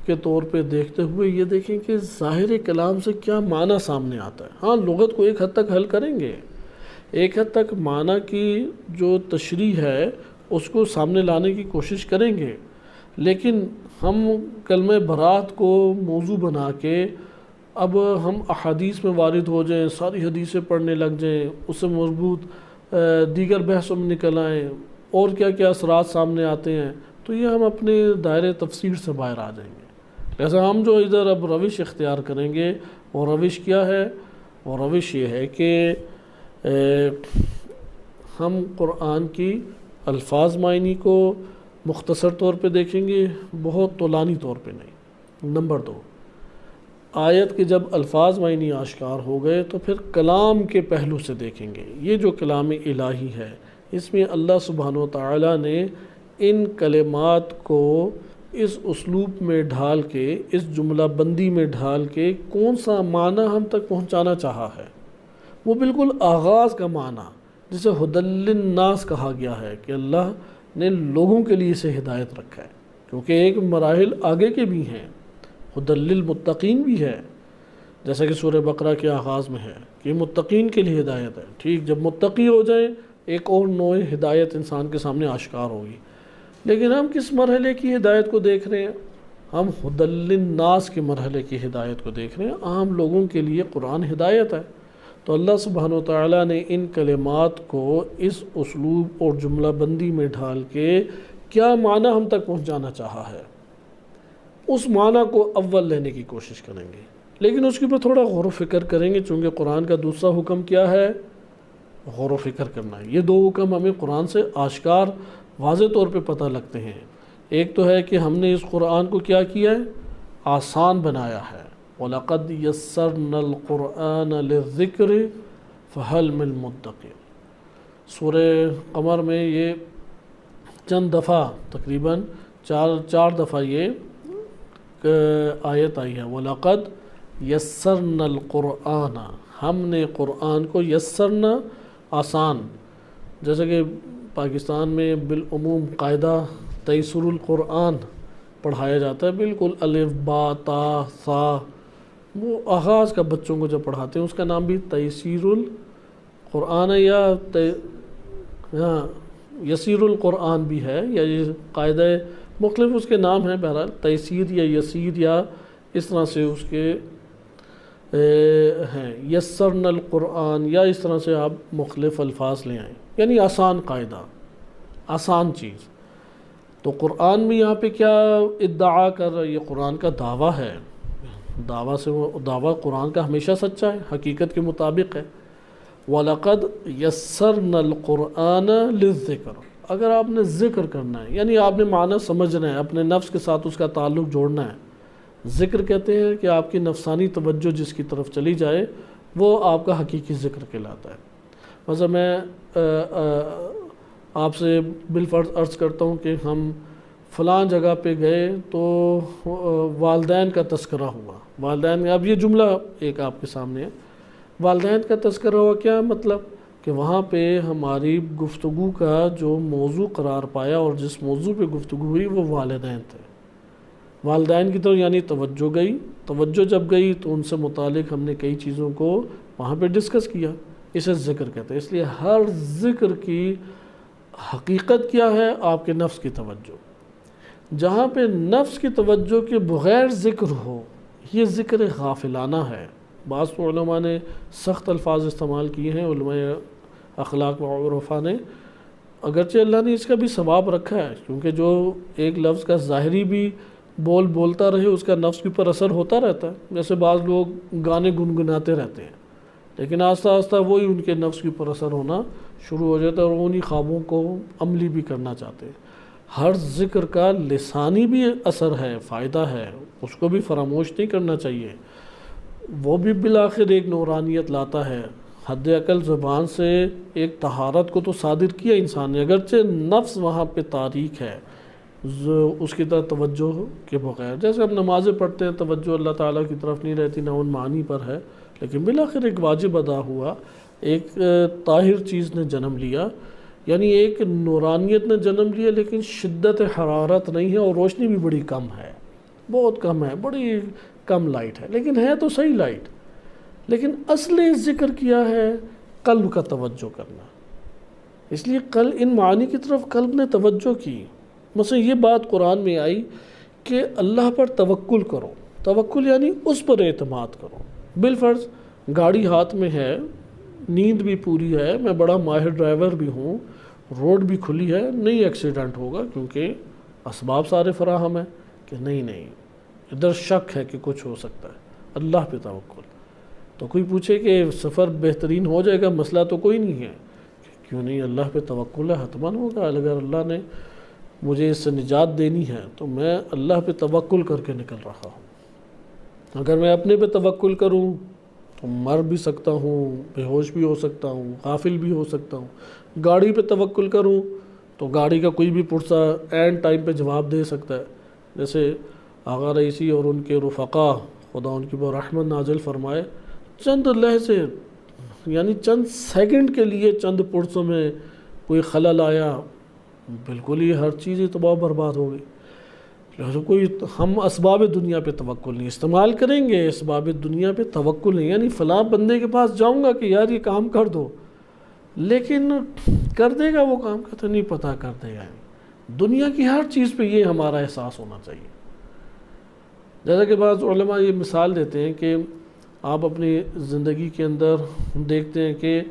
کے طور پہ دیکھتے ہوئے یہ دیکھیں کہ ظاہر کلام سے کیا معنی سامنے آتا ہے۔ ہاں لغت کو ایک حد تک حل کریں گے، ایک حد تک معنی کی جو تشریح ہے اس کو سامنے لانے کی کوشش کریں گے، لیکن ہم کلمہ برات کو موضوع بنا کے اب ہم احادیث میں وارد ہو جائیں، ساری حدیثیں پڑھنے لگ جائیں، اس سے مربوط دیگر بحثوں میں نکل آئیں اور کیا کیا اثرات سامنے آتے ہیں، تو یہ ہم اپنے دائرے تفسیر سے باہر آ جائیں گے۔ لہذا ہم جو ادھر اب روش اختیار کریں گے وہ روش کیا ہے؟ وہ روش یہ ہے کہ ہم قرآن کی الفاظ معنی کو مختصر طور پہ دیکھیں گے، بہت طولانی طور پہ نہیں۔ نمبر 2، آیت کے جب الفاظ معنی آشکار ہو گئے تو پھر کلام کے پہلو سے دیکھیں گے۔ یہ جو کلام الہی ہے اس میں اللہ سبحانہ و تعالیٰ نے ان کلمات کو اس اسلوب میں ڈھال کے، اس جملہ بندی میں ڈھال کے کون سا معنی ہم تک پہنچانا چاہا ہے، وہ بالکل آغاز کا معنی جسے ھدی للناس کہا گیا ہے کہ اللہ نے لوگوں کے لیے اسے ہدایت رکھا ہے، کیونکہ ایک مراحل آگے کے بھی ہیں، ھدی للمتقین بھی ہے، جیسا کہ سورہ بقرہ کے آغاز میں ہے کہ متقین کے لیے ہدایت ہے۔ ٹھیک، جب متقی ہو جائیں ایک اور نوع ہدایت انسان کے سامنے آشکار ہوگی، لیکن ہم کس مرحلے کی ہدایت کو دیکھ رہے ہیں؟ ہم ھدی للناس کے مرحلے کی ہدایت کو دیکھ رہے ہیں، عام لوگوں کے لیے قرآن ہدایت ہے۔ تو اللہ سبحانہ و تعالیٰ نے ان کلمات کو اس اسلوب اور جملہ بندی میں ڈھال کے کیا معنی ہم تک پہنچانا چاہا ہے، اس معنی کو اول لینے کی کوشش کریں گے، لیکن اس کے اوپر تھوڑا غور و فکر کریں گے، چونکہ قرآن کا دوسرا حکم کیا ہے؟ غور و فکر کرنا ہے۔ یہ دو حکم ہمیں قرآن سے آشکار واضح طور پہ پتہ لگتے ہیں۔ ایک تو ہے کہ ہم نے اس قرآن کو کیا کیا ہے؟ آسان بنایا ہے۔ وَلَقَدْ يَسَّرْنَا الْقُرْآنَ لِلذِّكْرِ فَهَلْ مِن مُدَّكِرٍ۔ سورہ قمر میں یہ چند دفعہ، تقریباً چار دفعہ یہ آیت آئی ہے، وَلَقَدْ يَسَّرْنَا الْقُرْآنَ، ہم نے قرآن کو یسرنا، آسان، جیسا کہ پاکستان میں بالعموم قاعدہ تیسر القرآن پڑھایا جاتا ہے، بالکل الف با تا ثا، وہ آغاز کا بچوں کو جب پڑھاتے ہیں اس کا نام بھی تیسیر القرآن ہے، یا یسیر القرآن بھی ہے، یا یہ قاعدہ مختلف اس کے نام ہیں، بہرحال تیسیر یا یسیر یا اس طرح سے اس کے ہیں، یسرنا القرآن، یا اس طرح سے آپ مختلف الفاظ لے آئیں، یعنی آسان قاعدہ، آسان چیز۔ تو قرآن میں یہاں پہ کیا ادعا کر رہا ہے؟ یہ قرآن کا دعویٰ ہے، دعویٰ سے وہ دعویٰ قرآن کا ہمیشہ سچا ہے، حقیقت کے مطابق ہے۔ وَلَقَدْ يَسَّرْنَا الْقُرْآنَ لِلذِّكْرِ، اگر آپ نے ذکر کرنا ہے، یعنی آپ نے معنی سمجھنا ہے، اپنے نفس کے ساتھ اس کا تعلق جوڑنا ہے۔ ذکر کہتے ہیں کہ آپ کی نفسانی توجہ جس کی طرف چلی جائے وہ آپ کا حقیقی ذکر کہلاتا ہے۔ مثلا میں آپ سے بالفرض عرض کرتا ہوں کہ ہم فلاں جگہ پہ گئے تو والدین کا تذکرہ ہوا، والدین، اب یہ جملہ ایک آپ کے سامنے ہے، والدین کا تذکرہ ہوا، کیا مطلب؟ کہ وہاں پہ ہماری گفتگو کا جو موضوع قرار پایا اور جس موضوع پہ گفتگو ہوئی وہ والدین تھے، والدین کی طرف یعنی توجہ گئی، توجہ جب گئی تو ان سے متعلق ہم نے کئی چیزوں کو وہاں پہ ڈسکس کیا، اسے ذکر کہتے ہیں۔ اس لیے ہر ذکر کی حقیقت کیا ہے؟ آپ کے نفس کی توجہ۔ جہاں پہ نفس کی توجہ کے بغیر ذکر ہو یہ ذکر غافلانہ ہے۔ بعض علماء نے سخت الفاظ استعمال کیے ہیں، علماء اخلاق و عرفا نے، اگرچہ اللہ نے اس کا بھی ثواب رکھا ہے، کیونکہ جو ایک لفظ کا ظاہری بھی بولتا رہے اس کا نفس کے اوپر اثر ہوتا رہتا ہے۔ جیسے بعض لوگ گانے گنگناتے رہتے ہیں لیکن آہستہ آہستہ وہی ان کے نفس کے اوپر اثر ہونا شروع ہو جاتا ہے اور انہی خوابوں کو عملی بھی کرنا چاہتے ہیں۔ ہر ذکر کا لسانی بھی اثر ہے، فائدہ ہے، اس کو بھی فراموش نہیں کرنا چاہیے، وہ بھی بالآخر ایک نورانیت لاتا ہے۔ حد عقل زبان سے ایک طہارت کو تو صادر کیا انسان نے، اگرچہ نفس وہاں پہ تاریک ہے اس کی طرف توجہ کے بغیر، جیسے ہم نمازیں پڑھتے ہیں توجہ اللہ تعالیٰ کی طرف نہیں رہتی، نہ ان معانی پر ہے، لیکن بالآخر ایک واجب ادا ہوا، ایک طاہر چیز نے جنم لیا، یعنی ایک نورانیت نے جنم لیا، لیکن شدت حرارت نہیں ہے، اور روشنی بھی بڑی کم ہے، بہت کم ہے، بڑی کم لائٹ ہے، لیکن ہے تو صحیح لائٹ۔ لیکن اصل ذکر کیا ہے؟ قلب کا توجہ کرنا۔ اس لیے ان معانی کی طرف قلب نے توجہ کی۔ مثلا یہ بات قرآن میں آئی کہ اللہ پر توکل کرو، توکل یعنی اس پر اعتماد کرو۔ بالفرض گاڑی ہاتھ میں ہے، نیند بھی پوری ہے، میں بڑا ماہر ڈرائیور بھی ہوں، روڈ بھی کھلی ہے، نہیں ایکسیڈنٹ ہوگا کیونکہ اسباب سارے فراہم ہیں، کہ نہیں ادھر شک ہے کہ کچھ ہو سکتا ہے، اللہ پہ توکل۔ تو کوئی پوچھے کہ سفر بہترین ہو جائے گا، مسئلہ تو کوئی نہیں ہے، کیوں نہیں، اللہ پہ توکل ہے، حتماً ہوگا۔ اگر اللہ نے مجھے اس سے نجات دینی ہے تو میں اللہ پہ توکل کر کے نکل رہا ہوں۔ اگر میں اپنے پہ توکل کروں تو مر بھی سکتا ہوں، بے ہوش بھی ہو سکتا ہوں، غافل بھی ہو سکتا ہوں۔ گاڑی پہ توکل کروں تو گاڑی کا کوئی بھی پرسہ عین ٹائم پہ جواب دے سکتا ہے۔ جیسے آغا رئیسی اور ان کے رفقا، خدا ان کی رحمت نازل فرمائے، چند لحظے یعنی چند سیکنڈ کے لیے چند پرسوں میں کوئی خلل آیا، بالکل ہی ہر چیز ہی تباہ برباد ہو گئی۔ لہذا ہم اسباب دنیا پہ توکل نہیں استعمال کریں گے، اسباب دنیا پہ توکل نہیں، یعنی فلاں بندے کے پاس جاؤں گا کہ یار یہ کام کر دو، لیکن کر دے گا وہ کام، کہتے نہیں پتہ کر دے گا۔ دنیا کی ہر چیز پہ یہ ہمارا احساس ہونا چاہیے۔ جیسا کہ بعض علماء یہ مثال دیتے ہیں کہ آپ اپنی زندگی کے اندر دیکھتے ہیں کہ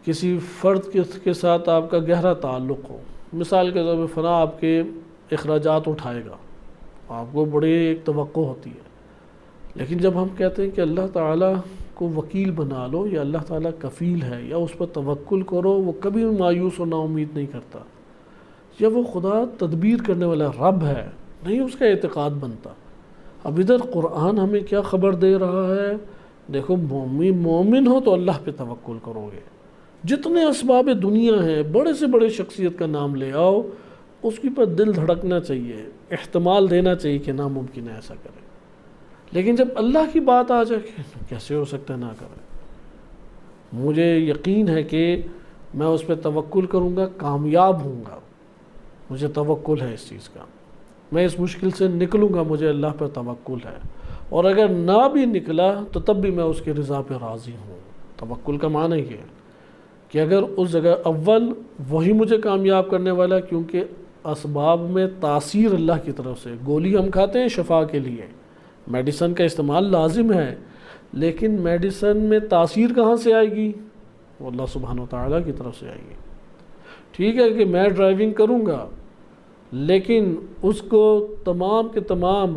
کسی فرد کے ساتھ آپ کا گہرا تعلق ہو، مثال کے طور پہ فلاں آپ کے اخراجات اٹھائے گا، آپ کو بڑی ایک توقع ہوتی ہے، لیکن جب ہم کہتے ہیں کہ اللہ تعالیٰ کو وکیل بنا لو، یا اللہ تعالیٰ کفیل ہے، یا اس پر توکل کرو، وہ کبھی مایوس و نا امید نہیں کرتا، یا وہ خدا تدبیر کرنے والا رب ہے، نہیں اس کا اعتقاد بنتا۔ اب ادھر قرآن ہمیں کیا خبر دے رہا ہے؟ دیکھو مومن ہو تو اللہ پہ توکل کرو گے، جتنے اسباب دنیا ہیں، بڑے سے بڑے شخصیت کا نام لے آؤ، اس کی پر دل دھڑکنا چاہیے، احتمال دینا چاہیے کہ ناممکن ہے ایسا کرے، لیکن جب اللہ کی بات آ جائے کہ کیسے ہو سکتا ہے نہ کرے، مجھے یقین ہے کہ میں اس پہ توکل کروں گا، کامیاب ہوں گا، مجھے توکل ہے اس چیز کا، میں اس مشکل سے نکلوں گا، مجھے اللہ پر توکل ہے، اور اگر نہ بھی نکلا تو تب بھی میں اس کے رضا پہ راضی ہوں۔ توکل کا معنی یہ ہے کہ اگر اس جگہ اول وہی مجھے کامیاب کرنے والا، کیونکہ اسباب میں تاثیر اللہ کی طرف سے، گولی ہم کھاتے ہیں شفا کے لیے، میڈیسن کا استعمال لازم ہے، لیکن میڈیسن میں تاثیر کہاں سے آئے گی؟ وہ اللہ سبحانہ و تعالیٰ کی طرف سے آئے گی۔ ٹھیک ہے کہ میں ڈرائیونگ کروں گا، لیکن اس کو تمام کے تمام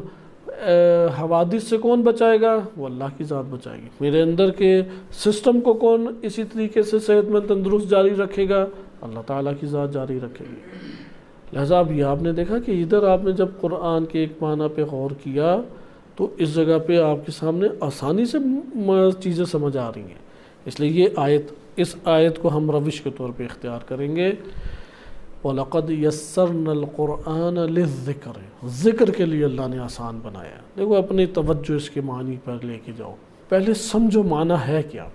حوادث سے کون بچائے گا؟ وہ اللہ کی ذات بچائے گی۔ میرے اندر کے سسٹم کو کون اسی طریقے سے صحت مند تندرست جاری رکھے گا؟ اللہ تعالیٰ کی ذات جاری رکھے گی۔ لہذا اب یہ آپ نے دیکھا کہ ادھر آپ نے جب قرآن کے ایک معنی پہ غور کیا تو اس جگہ پہ آپ کے سامنے آسانی سے چیزیں سمجھ آ رہی ہیں۔ اس لیے اس آیت کو ہم روش کے طور پہ اختیار کریں گے، وَلَقَدْ يَسَّرْنَا الْقُرْآنَ لِلذِّكْرِ، ذکر کے لیے اللہ نے آسان بنایا۔ دیکھو اپنی توجہ اس کے معنی پر لے کے جاؤ، پہلے سمجھو معنی ہے کیا،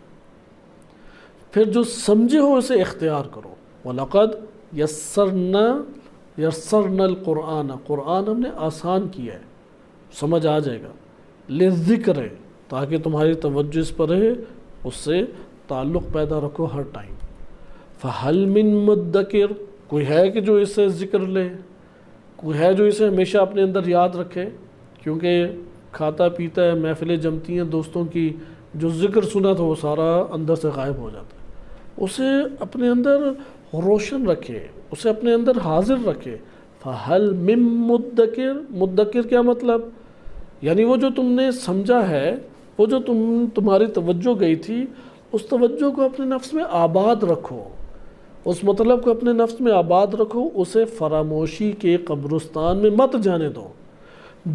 پھر جو سمجھے ہو اسے اختیار کرو۔ وَلَقَدْ يَسَّرْنَا الْقُرْآنَ، قرآن ہم نے آسان کیا ہے، سمجھ آ جائے گا، لِلذِّكْرِ، تاکہ تمہاری توجہ اس پر رہے، اس سے تعلق پیدا رکھو ہر ٹائم۔ فَهَلْ مِن مُدَّكِرٍ، کوئی ہے کہ جو اس سے ذکر لے، کوئی ہے جو اسے ہمیشہ اپنے اندر یاد رکھے، کیونکہ کھاتا پیتا ہے، محفلیں جمتی ہیں دوستوں کی، جو ذکر سنا تھا وہ سارا اندر سے غائب ہو جاتا ہے، اسے اپنے اندر روشن رکھے، اسے اپنے اندر حاضر رکھے۔ فَهَلْ مِن مُدَّكِرٍ، مدکر کیا مطلب؟ یعنی وہ جو تم نے سمجھا ہے، وہ جو تمہاری توجہ گئی تھی، اس توجہ کو اپنے نفس میں آباد رکھو، اس مطلب کو اپنے نفس میں آباد رکھو، اسے فراموشی کے قبرستان میں مت جانے دو۔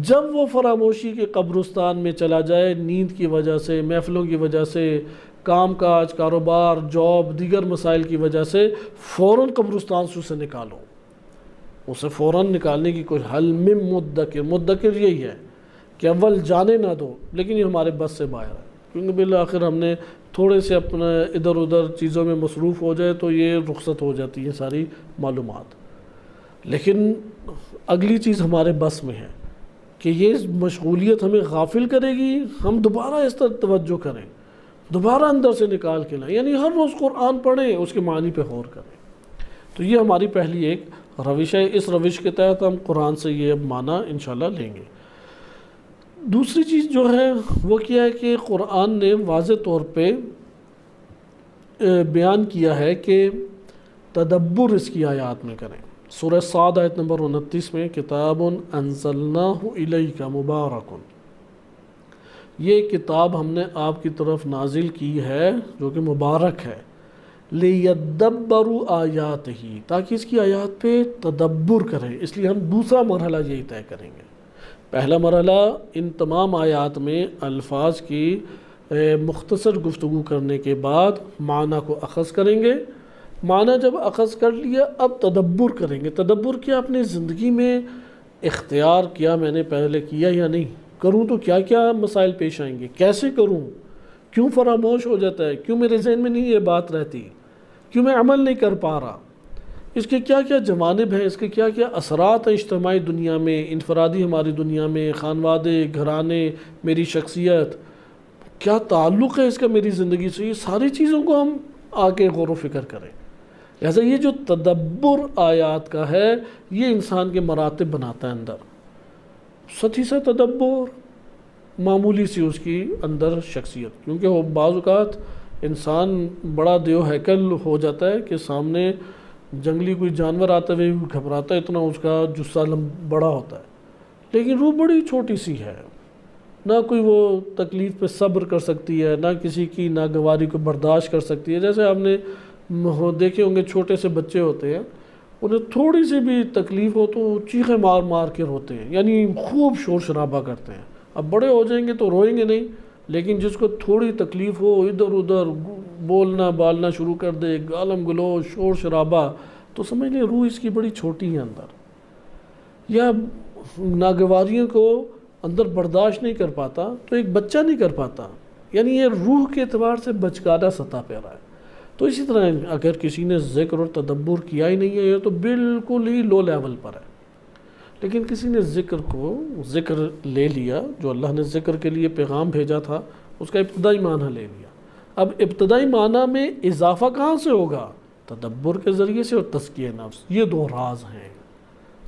جب وہ فراموشی کے قبرستان میں چلا جائے، نیند کی وجہ سے، محفلوں کی وجہ سے، کام کاج، کاروبار، جاب، دیگر مسائل کی وجہ سے، فوراً قبرستان سے اسے نکالو۔ اسے فوراً نکالنے کی کوئی حل من مدکر، مدکر یہی ہے کہ اول جانے نہ دو، لیکن یہ ہمارے بس سے باہر ہے، کیونکہ بالآخر ہم نے تھوڑے سے اپنا ادھر ادھر چیزوں میں مصروف ہو جائے تو یہ رخصت ہو جاتی ہے ساری معلومات۔ لیکن اگلی چیز ہمارے بس میں ہے کہ یہ مشغولیت ہمیں غافل کرے گی، ہم دوبارہ اس طرح توجہ کریں، دوبارہ اندر سے نکال کے لائیں، یعنی ہر روز قرآن پڑھیں، اس کے معنی پہ غور کریں۔ تو یہ ہماری پہلی ایک روش ہے، اس روش کے تحت ہم قرآن سے یہ معنی انشاءاللہ لیں گے۔ دوسری چیز جو ہے وہ کیا ہے کہ قرآن نے واضح طور پہ بیان کیا ہے کہ تدبر اس کی آیات میں کریں۔ سورہ صاد آیت نمبر 29 میں کتاب انزلناہ الیک مبارک، یہ کتاب ہم نے آپ کی طرف نازل کی ہے جو کہ مبارک ہے، لیدبروا آیاتہ، تاکہ اس کی آیات پہ تدبر کریں۔ اس لیے ہم دوسرا مرحلہ یہی طے کریں گے۔ پہلا مرحلہ ان تمام آیات میں الفاظ کی مختصر گفتگو کرنے کے بعد معنی کو اخذ کریں گے۔ معنی جب اخذ کر لیا اب تدبر کریں گے۔ تدبر کیا اپنی زندگی میں اختیار کیا میں نے پہلے کیا یا نہیں، کروں تو کیا کیا مسائل پیش آئیں گے، کیسے کروں، کیوں فراموش ہو جاتا ہے، کیوں میرے ذہن میں نہیں یہ بات رہتی، کیوں میں عمل نہیں کر پا رہا، اس کے کیا کیا جوانب ہیں، اس کے کیا کیا اثرات ہیں اجتماعی دنیا میں، انفرادی ہماری دنیا میں، خانوادے، گھرانے، میری شخصیت، کیا تعلق ہے اس کا میری زندگی سے، یہ ساری چیزوں کو ہم آگے غور و فکر کریں۔ لہٰذا یہ جو تدبر آیات کا ہے یہ انسان کے مراتب بناتا ہے اندر، سطحی سے تدبر، معمولی سی اس کی اندر شخصیت، کیونکہ وہ بعض اوقات انسان بڑا دیو ہیکل ہو جاتا ہے کہ سامنے جنگلی کوئی جانور آتے ہوئے گھبراتا ہے، اتنا اس کا جثہ بڑا ہوتا ہے، لیکن روح بڑی چھوٹی سی ہے، نہ کوئی وہ تکلیف پہ صبر کر سکتی ہے، نہ کسی کی ناگواری کو برداشت کر سکتی ہے۔ جیسے آپ نے دیکھے ہوں گے چھوٹے سے بچے ہوتے ہیں، انہیں تھوڑی سی بھی تکلیف ہو تو چیخیں مار مار کے روتے ہیں، یعنی خوب شور شرابہ کرتے ہیں۔ اب بڑے ہو جائیں گے تو روئیں گے نہیں، لیکن جس کو تھوڑی تکلیف ہو ادھر ادھر بولنا بالنا شروع کر دے، گالم گلوچ، شور شرابہ، تو سمجھ لیں روح اس کی بڑی چھوٹی ہے اندر، یا ناگواریوں کو اندر برداشت نہیں کر پاتا تو ایک بچہ نہیں کر پاتا، یعنی یہ روح کے اعتبار سے بچگانہ سطح پہ رہا ہے۔ تو اسی طرح اگر کسی نے ذکر اور تدبر کیا ہی نہیں ہے یہ تو بالکل ہی لو لیول پر ہے، لیکن کسی نے ذکر لے لیا، جو اللہ نے ذکر کے لیے پیغام بھیجا تھا اس کا ابتدائی معنی لے لیا، اب ابتدائی معنی میں اضافہ کہاں سے ہوگا؟ تدبر کے ذریعے سے اور تزکیہ نفس، یہ دو راز ہیں،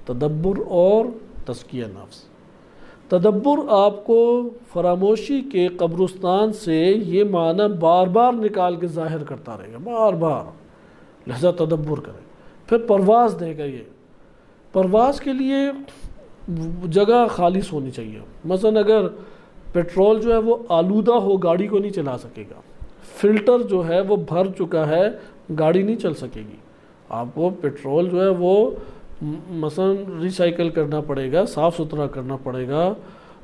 تدبر اور تزکیہ نفس۔ تدبر آپ کو فراموشی کے قبرستان سے یہ معنی بار بار نکال کے ظاہر کرتا رہے گا، بار بار، لہذا تدبر کریں۔ پھر پرواز دے گا، یہ پرواز کے لیے جگہ خالص ہونی چاہیے۔ مثلا اگر پیٹرول جو ہے وہ آلودہ ہو گاڑی کو نہیں چلا سکے گا، فلٹر جو ہے وہ بھر چکا ہے گاڑی نہیں چل سکے گی، آپ کو پیٹرول جو ہے وہ مثلا ریسائیکل کرنا پڑے گا، صاف ستھرا کرنا پڑے گا،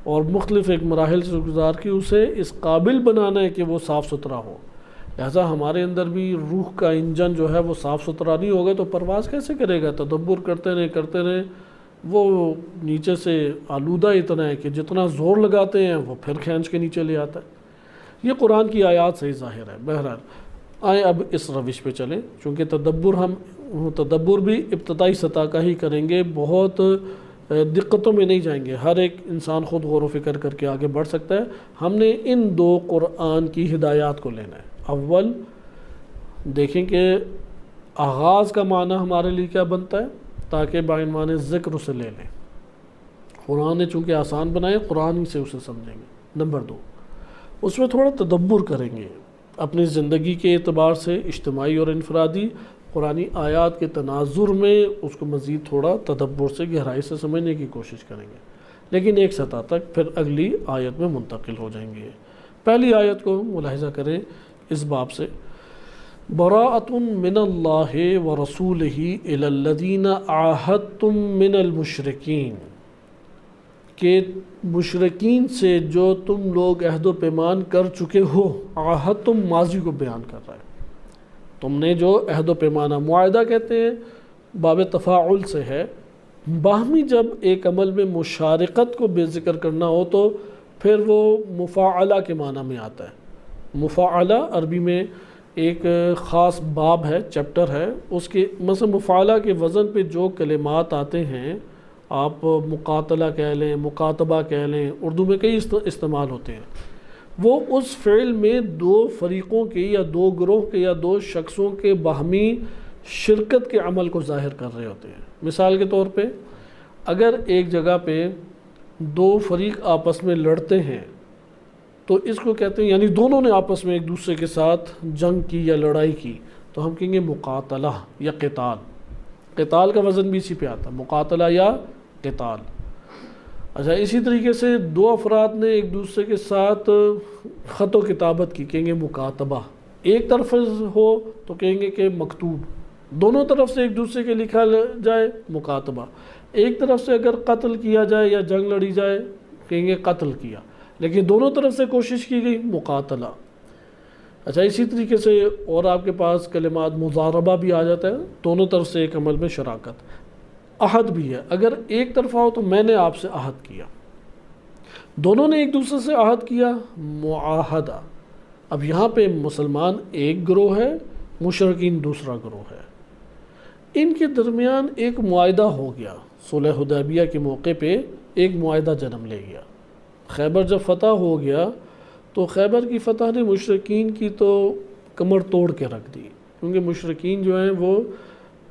اور مختلف ایک مراحل سے گزار کے اسے اس قابل بنانا ہے کہ وہ صاف ستھرا ہو۔ لہذا ہمارے اندر بھی روح کا انجن جو ہے وہ صاف ستھرا نہیں ہوگا تو پرواز کیسے کرے گا؟ تدبر کرتے رہیں وہ نیچے سے آلودہ اتنا ہے کہ جتنا زور لگاتے ہیں وہ پھر کھینچ کے نیچے لے آتا ہے۔ یہ قرآن کی آیات سے ہی ظاہر ہے۔ بہرحال آئیں اب اس روش پہ چلیں، چونکہ تدبر بھی ابتدائی سطح کا ہی کریں گے، بہت دقتوں میں نہیں جائیں گے، ہر ایک انسان خود غور و فکر کر کے آگے بڑھ سکتا ہے۔ ہم نے ان دو قرآن کی ہدایات کو لینا ہے۔ اول دیکھیں کہ آغاز کا معنی ہمارے لیے کیا بنتا ہے، تاکہ بعنوان ذکر اسے لے لیں۔ قرآن نے چونکہ آسان بنائے، قرآن ہی سے اسے سمجھیں گے۔ نمبر 2، اس میں تھوڑا تدبر کریں گے اپنی زندگی کے اعتبار سے، اجتماعی اور انفرادی، قرآنی آیات کے تناظر میں اس کو مزید تھوڑا تدبر سے گہرائی سے سمجھنے کی کوشش کریں گے، لیکن ایک سطح تک پھر اگلی آیت میں منتقل ہو جائیں گے۔ پہلی آیت کو ملاحظہ کریں اس باب سے، براءۃ من اللہ ورسولہ الی الذین عاہدتم من المشرکین، کہ مشرکین سے جو تم لوگ عہد و پیمان کر چکے ہو، عاہدتم ماضی کو بیان کر رہا ہے، تم نے جو عہد و پیمانہ، معاہدہ کہتے ہیں باب تفاعل سے ہے، باہمی جب ایک عمل میں مشارکت کو بے ذکر کرنا ہو تو پھر وہ مفاعلہ کے معنی میں آتا ہے۔ مفاعلہ عربی میں ایک خاص باب ہے، چیپٹر ہے، اس کے مثلا مفاعلہ کے وزن پہ جو کلمات آتے ہیں، آپ مقاتلہ کہہ لیں، مکاتبہ کہہ لیں، اردو میں کئی استعمال ہوتے ہیں، وہ اس فعل میں دو فریقوں کے یا دو گروہ کے یا دو شخصوں کے باہمی شرکت کے عمل کو ظاہر کر رہے ہوتے ہیں۔ مثال کے طور پہ اگر ایک جگہ پہ دو فریق آپس میں لڑتے ہیں تو اس کو کہتے ہیں، یعنی دونوں نے آپس میں ایک دوسرے کے ساتھ جنگ کی یا لڑائی کی، تو ہم کہیں گے مقاتلہ یا قتال۔ قتال کا وزن بھی اسی پہ آتا ہے، مقاتلہ یا قتال۔ اچھا، اسی طریقے سے دو افراد نے ایک دوسرے کے ساتھ خط و کتابت کی، کہیں گے مکاتبہ۔ ایک طرف ہو تو کہیں گے کہ مکتوب، دونوں طرف سے ایک دوسرے کے لکھا جائے مکاتبہ۔ ایک طرف سے اگر قتل کیا جائے یا جنگ لڑی جائے کہیں گے قتل کیا، لیکن دونوں طرف سے کوشش کی گئی مقاتلہ۔ اچھا، اسی طریقے سے اور آپ کے پاس کلمات مضاربہ بھی آ جاتا ہے، دونوں طرف سے ایک عمل میں شراکت۔ عہد بھی ہے، اگر ایک طرفہ ہو تو میں نے آپ سے عہد کیا، دونوں نے ایک دوسرے سے عہد کیا، معاہدہ۔ اب یہاں پہ مسلمان ایک گروہ ہے، مشرکین دوسرا گروہ ہے، ان کے درمیان ایک معاہدہ ہو گیا، صلح حدیبیہ کے موقع پہ ایک معاہدہ جنم لے گیا۔ خیبر جب فتح ہو گیا تو خیبر کی فتح نے مشرکین کی تو کمر توڑ کے رکھ دی، کیونکہ مشرکین جو ہیں وہ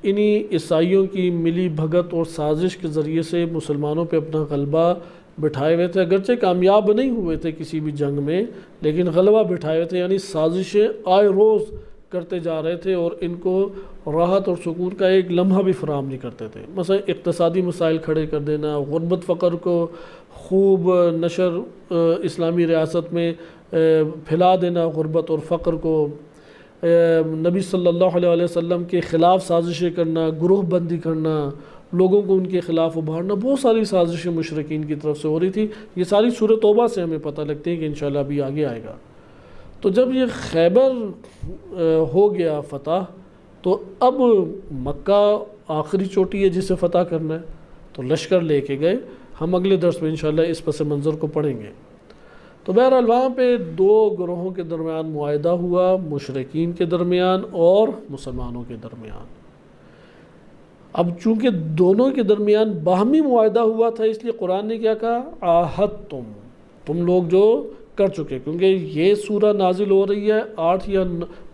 انہی عیسائیوں کی ملی بھگت اور سازش کے ذریعے سے مسلمانوں پہ اپنا غلبہ بٹھائے ہوئے تھے، اگرچہ کامیاب نہیں ہوئے تھے کسی بھی جنگ میں، لیکن غلبہ بٹھائے ہوئے تھے، یعنی سازشیں آئے روز کرتے جا رہے تھے اور ان کو راحت اور سکون کا ایک لمحہ بھی فراہم نہیں کرتے تھے۔ مثلا اقتصادی مسائل کھڑے کر دینا، غربت فقر کو خوب نشر اسلامی ریاست میں پھیلا دینا، غربت اور فقر کو، نبی صلی اللہ علیہ وسلم کے خلاف سازشیں کرنا، گروہ بندی کرنا، لوگوں کو ان کے خلاف ابھارنا، بہت ساری سازشیں مشرکین کی طرف سے ہو رہی تھی۔ یہ ساری سورہ توبہ سے ہمیں پتہ لگتی ہے کہ انشاءاللہ ابھی آگے آئے گا۔ تو جب یہ خیبر ہو گیا فتح، تو اب مکہ آخری چوٹی ہے جسے فتح کرنا ہے، تو لشکر لے کے گئے۔ ہم اگلے درس میں انشاءاللہ اس پس منظر کو پڑھیں گے۔ تو بہرحال وہاں پہ دو گروہوں کے درمیان معاہدہ ہوا، مشرکین کے درمیان اور مسلمانوں کے درمیان۔ اب چونکہ دونوں کے درمیان باہمی معاہدہ ہوا تھا، اس لیے قرآن نے کیا کہا؟ عاہدتم، تم لوگ جو کر چکے، کیونکہ یہ سورہ نازل ہو رہی ہے 8 یا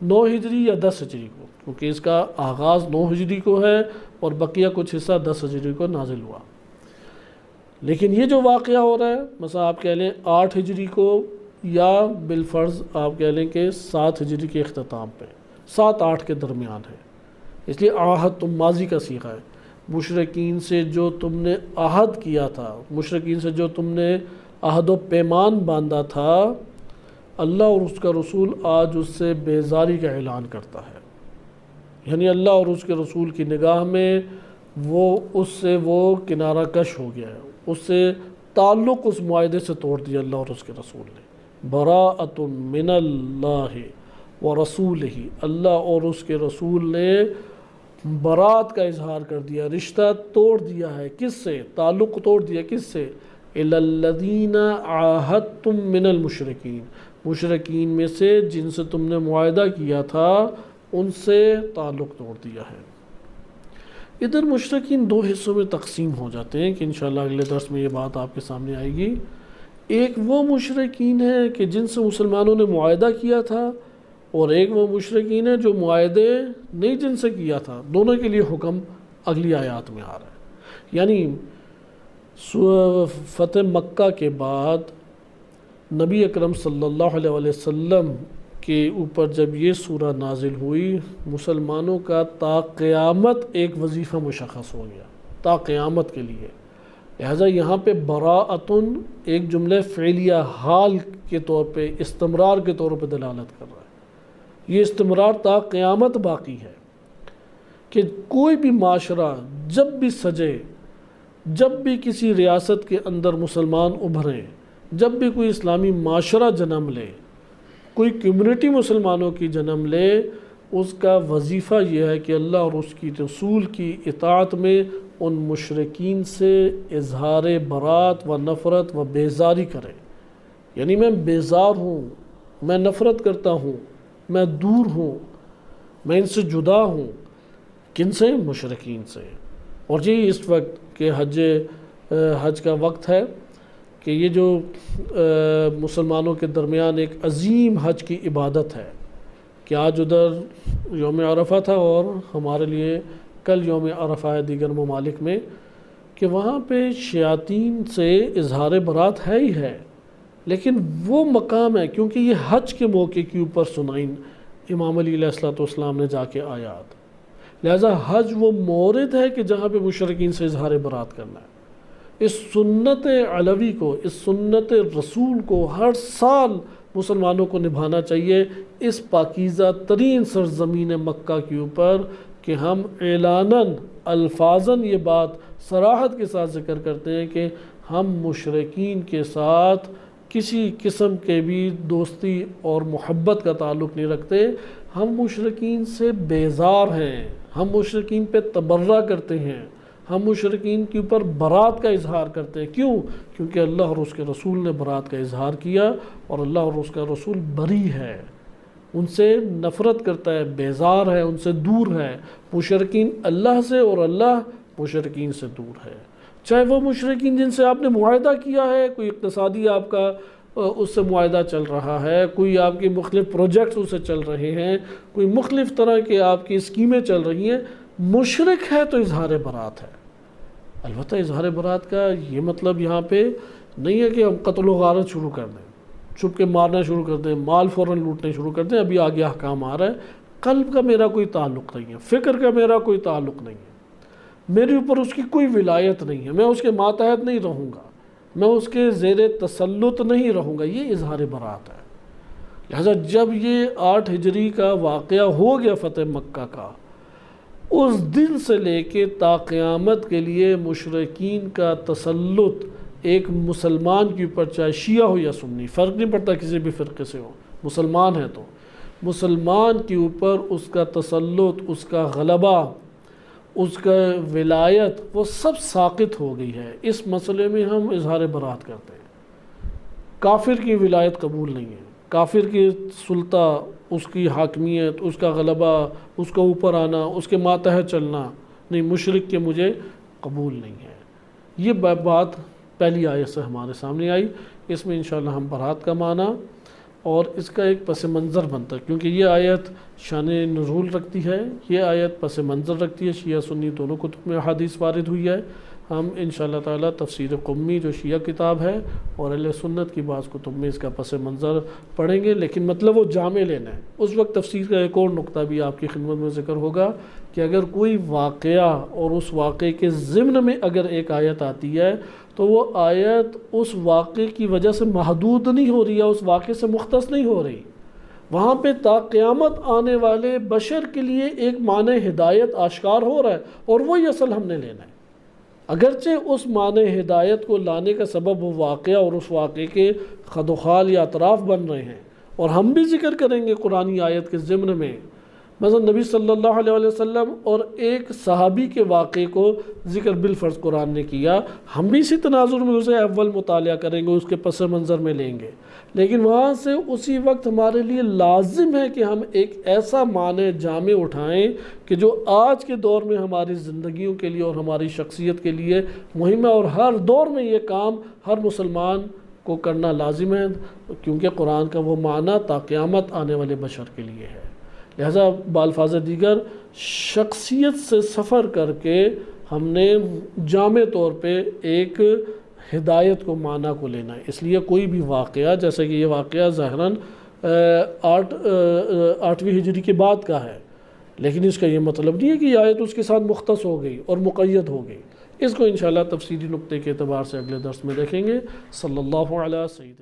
9 ہجری یا 10 ہجری کو، کیونکہ اس کا آغاز 9 ہجری کو ہے اور بقیہ کچھ حصہ 10 ہجری کو نازل ہوا۔ لیکن یہ جو واقعہ ہو رہا ہے، مثلا آپ کہہ لیں 8 ہجری کو، یا بالفرض آپ کہہ لیں کہ 7 ہجری کے اختتام پہ، 7-8 کے درمیان ہے، اس لیے عہد تم ماضی کا صیغہ ہے۔ مشرکین سے جو تم نے عہد کیا تھا، مشرکین سے جو تم نے عہد و پیمان باندھا تھا، اللہ اور اس کا رسول آج اس سے بیزاری کا اعلان کرتا ہے، یعنی اللہ اور اس کے رسول کی نگاہ میں وہ اس سے وہ کنارہ کش ہو گیا ہے، اس سے تعلق اس معاہدے سے توڑ دیا اللہ اور اس کے رسول نے۔ براءۃ من اللہ ورسولہ، اللہ اور اس کے رسول نے برات کا اظہار کر دیا، رشتہ توڑ دیا ہے، کس سے؟ تعلق توڑ دیا، کس سے؟ الی الذین عاہدتم من المشرکین، مشرکین میں سے جن سے تم نے معاہدہ کیا تھا ان سے تعلق توڑ دیا ہے۔ ادھر مشرکین دو حصوں میں تقسیم ہو جاتے ہیں کہ انشاءاللہ اگلے درس میں یہ بات آپ کے سامنے آئے گی۔ ایک وہ مشرکین ہیں کہ جن سے مسلمانوں نے معاہدہ کیا تھا، اور ایک وہ مشرکین ہیں جو معاہدے نہیں جن سے کیا تھا۔ دونوں کے لیے حکم اگلی آیات میں آ رہا ہے۔ یعنی فتح مکہ کے بعد نبی اکرم صلی اللہ علیہ وسلم کے اوپر جب یہ سورہ نازل ہوئی، مسلمانوں کا تا قیامت ایک وظیفہ مشخص ہو گیا، تا قیامت کے لیے۔ لہٰذا یہاں پہ براءتن ایک جملہ فعلیہ حال کے طور پہ، استمرار کے طور پہ دلالت کر رہا ہے۔ یہ استمرار تا قیامت باقی ہے کہ کوئی بھی معاشرہ جب بھی سجے، جب بھی کسی ریاست کے اندر مسلمان ابھریں، جب بھی کوئی اسلامی معاشرہ جنم لے، کوئی کمیونٹی مسلمانوں کی جنم لے، اس کا وظیفہ یہ ہے کہ اللہ اور اس کی رسول کی اطاعت میں ان مشرکین سے اظہار برات و نفرت و بیزاری کرے۔ یعنی میں بیزار ہوں، میں نفرت کرتا ہوں، میں دور ہوں، میں ان سے جدا ہوں۔ کن سے؟ مشرکین سے۔ اور یہ اس وقت کہ حج کا وقت ہے کہ یہ جو مسلمانوں کے درمیان ایک عظیم حج کی عبادت ہے کہ آج ادھر یوم عرفہ تھا اور ہمارے لیے کل یوم عرفہ ہے دیگر ممالک میں، کہ وہاں پہ شیاطین سے اظہار برات ہے ہی ہے، لیکن وہ مقام ہے کیونکہ یہ حج کے موقع کے اوپر سنائیں امام علی علیہ السلام نے جا کے آیات، لہذا حج وہ مورد ہے کہ جہاں پہ مشرکین سے اظہار برات کرنا ہے۔ اس سنت علوی کو، اس سنت رسول کو ہر سال مسلمانوں کو نبھانا چاہیے اس پاکیزہ ترین سرزمین مکہ کے اوپر، کہ ہم اعلاناً الفاظاً یہ بات صراحت کے ساتھ ذکر کرتے ہیں کہ ہم مشرکین کے ساتھ کسی قسم کے بھی دوستی اور محبت کا تعلق نہیں رکھتے، ہم مشرکین سے بیزار ہیں، ہم مشرکین پہ تبرہ کرتے ہیں، ہم مشرکین کے اوپر برات کا اظہار کرتے ہیں۔ کیوں؟ کیونکہ اللہ اور اس کے رسول نے برات کا اظہار کیا اور اللہ اور اس کا رسول بری ہے، ان سے نفرت کرتا ہے، بیزار ہے، ان سے دور ہے۔ مشرکین اللہ سے اور اللہ مشرکین سے دور ہے، چاہے وہ مشرکین جن سے آپ نے معاہدہ کیا ہے، کوئی اقتصادی آپ کا اس سے معاہدہ چل رہا ہے، کوئی آپ کی مختلف پروجیکٹس اس سے چل رہے ہیں، کوئی مختلف طرح کے آپ کی اسکیمیں چل رہی ہیں، مشرک ہے تو اظہار برات ہے۔ البتہ اظہار برات کا یہ مطلب یہاں پہ نہیں ہے کہ ہم قتل و غارت شروع کر دیں، چھپ کے مارنا شروع کر دیں، مال فوراً لوٹنے شروع کر دیں، ابھی آگے احکام آ رہا ہے۔ قلب کا میرا کوئی تعلق نہیں ہے، فکر کا میرا کوئی تعلق نہیں ہے، میرے اوپر اس کی کوئی ولایت نہیں ہے، میں اس کے ماتحت نہیں رہوں گا، میں اس کے زیر تسلط نہیں رہوں گا، یہ اظہار برات ہے۔ لہذا جب یہ 8 ہجری کا واقعہ ہو گیا فتح مکہ کا، اس دن سے لے کے تا قیامت کے لیے مشرکین کا تسلط ایک مسلمان کے اوپر، چاہے شیعہ ہو یا سنی، فرق نہیں پڑتا کسی بھی فرقے سے ہو، مسلمان ہے تو مسلمان کے اوپر اس کا تسلط، اس کا غلبہ، اس کا ولایت، وہ سب ساقط ہو گئی ہے۔ اس مسئلے میں ہم اظہار برات کرتے ہیں۔ کافر کی ولایت قبول نہیں ہے، کافر کی سلطہ، اس کی حاکمیت، اس کا غلبہ، اس کا اوپر آنا، اس کے ماتحت چلنا، نہیں، مشرک کے مجھے قبول نہیں ہے۔ یہ بات پہلی آیت سے ہمارے سامنے آئی، اس میں انشاءاللہ ہم برات کا معنی اور اس کا ایک پس منظر بنتا ہے، کیونکہ یہ آیت شان نزول رکھتی ہے، یہ آیت پس منظر رکھتی ہے، شیعہ سنی دونوں کتب میں حدیث وارد ہوئی ہے۔ ہم انشاءاللہ تعالیٰ تفسیر قمی جو شیعہ کتاب ہے اور اہل سنت کی بعض کتب میں اس کا پس منظر پڑھیں گے، لیکن مطلب وہ جامع لینا ہے۔ اس وقت تفسیر کا ایک اور نقطہ بھی آپ کی خدمت میں ذکر ہوگا کہ اگر کوئی واقعہ اور اس واقعے کے ضمن میں اگر ایک آیت آتی ہے تو وہ آیت اس واقعے کی وجہ سے محدود نہیں ہو رہی ہے، اس واقعے سے مختص نہیں ہو رہی، وہاں پہ تا قیامت آنے والے بشر کے لیے ایک معنی ہدایت آشکار ہو رہا ہے، اور وہی اصل ہم نے لینا ہے۔ اگرچہ اس معنی ہدایت کو لانے کا سبب وہ واقعہ اور اس واقعے کے خد و خال یا اطراف بن رہے ہیں، اور ہم بھی ذکر کریں گے قرآنی آیت کے ضمن میں، مثلا نبی صلی اللہ علیہ وسلم اور ایک صحابی کے واقعے کو ذکر بالفرض قرآن نے کیا، ہم بھی اسی تناظر میں اسے اول مطالعہ کریں گے، اس کے پس منظر میں لیں گے، لیکن وہاں سے اسی وقت ہمارے لیے لازم ہے کہ ہم ایک ایسا معنی جامع اٹھائیں کہ جو آج کے دور میں ہماری زندگیوں کے لیے اور ہماری شخصیت کے لیے مہم ہے، اور ہر دور میں یہ کام ہر مسلمان کو کرنا لازم ہے، کیونکہ قرآن کا وہ معنی تا قیامت آنے والے بشر کے لیے ہے۔ لہذا بالفاظ دیگر شخصیت سے سفر کر کے ہم نے جامع طور پہ ایک ہدایت کو معنی کو لینا ہے۔ اس لیے کوئی بھی واقعہ، جیسے کہ یہ واقعہ ظاہراً 8ویں ہجری کے بعد کا ہے، لیکن اس کا یہ مطلب نہیں ہے کہ یہ آیت اس کے ساتھ مختص ہو گئی اور مقید ہو گئی۔ اس کو انشاءاللہ تفصیلی نقطے کے اعتبار سے اگلے درس میں دیکھیں گے۔ صلی اللہ علیہ سیدنا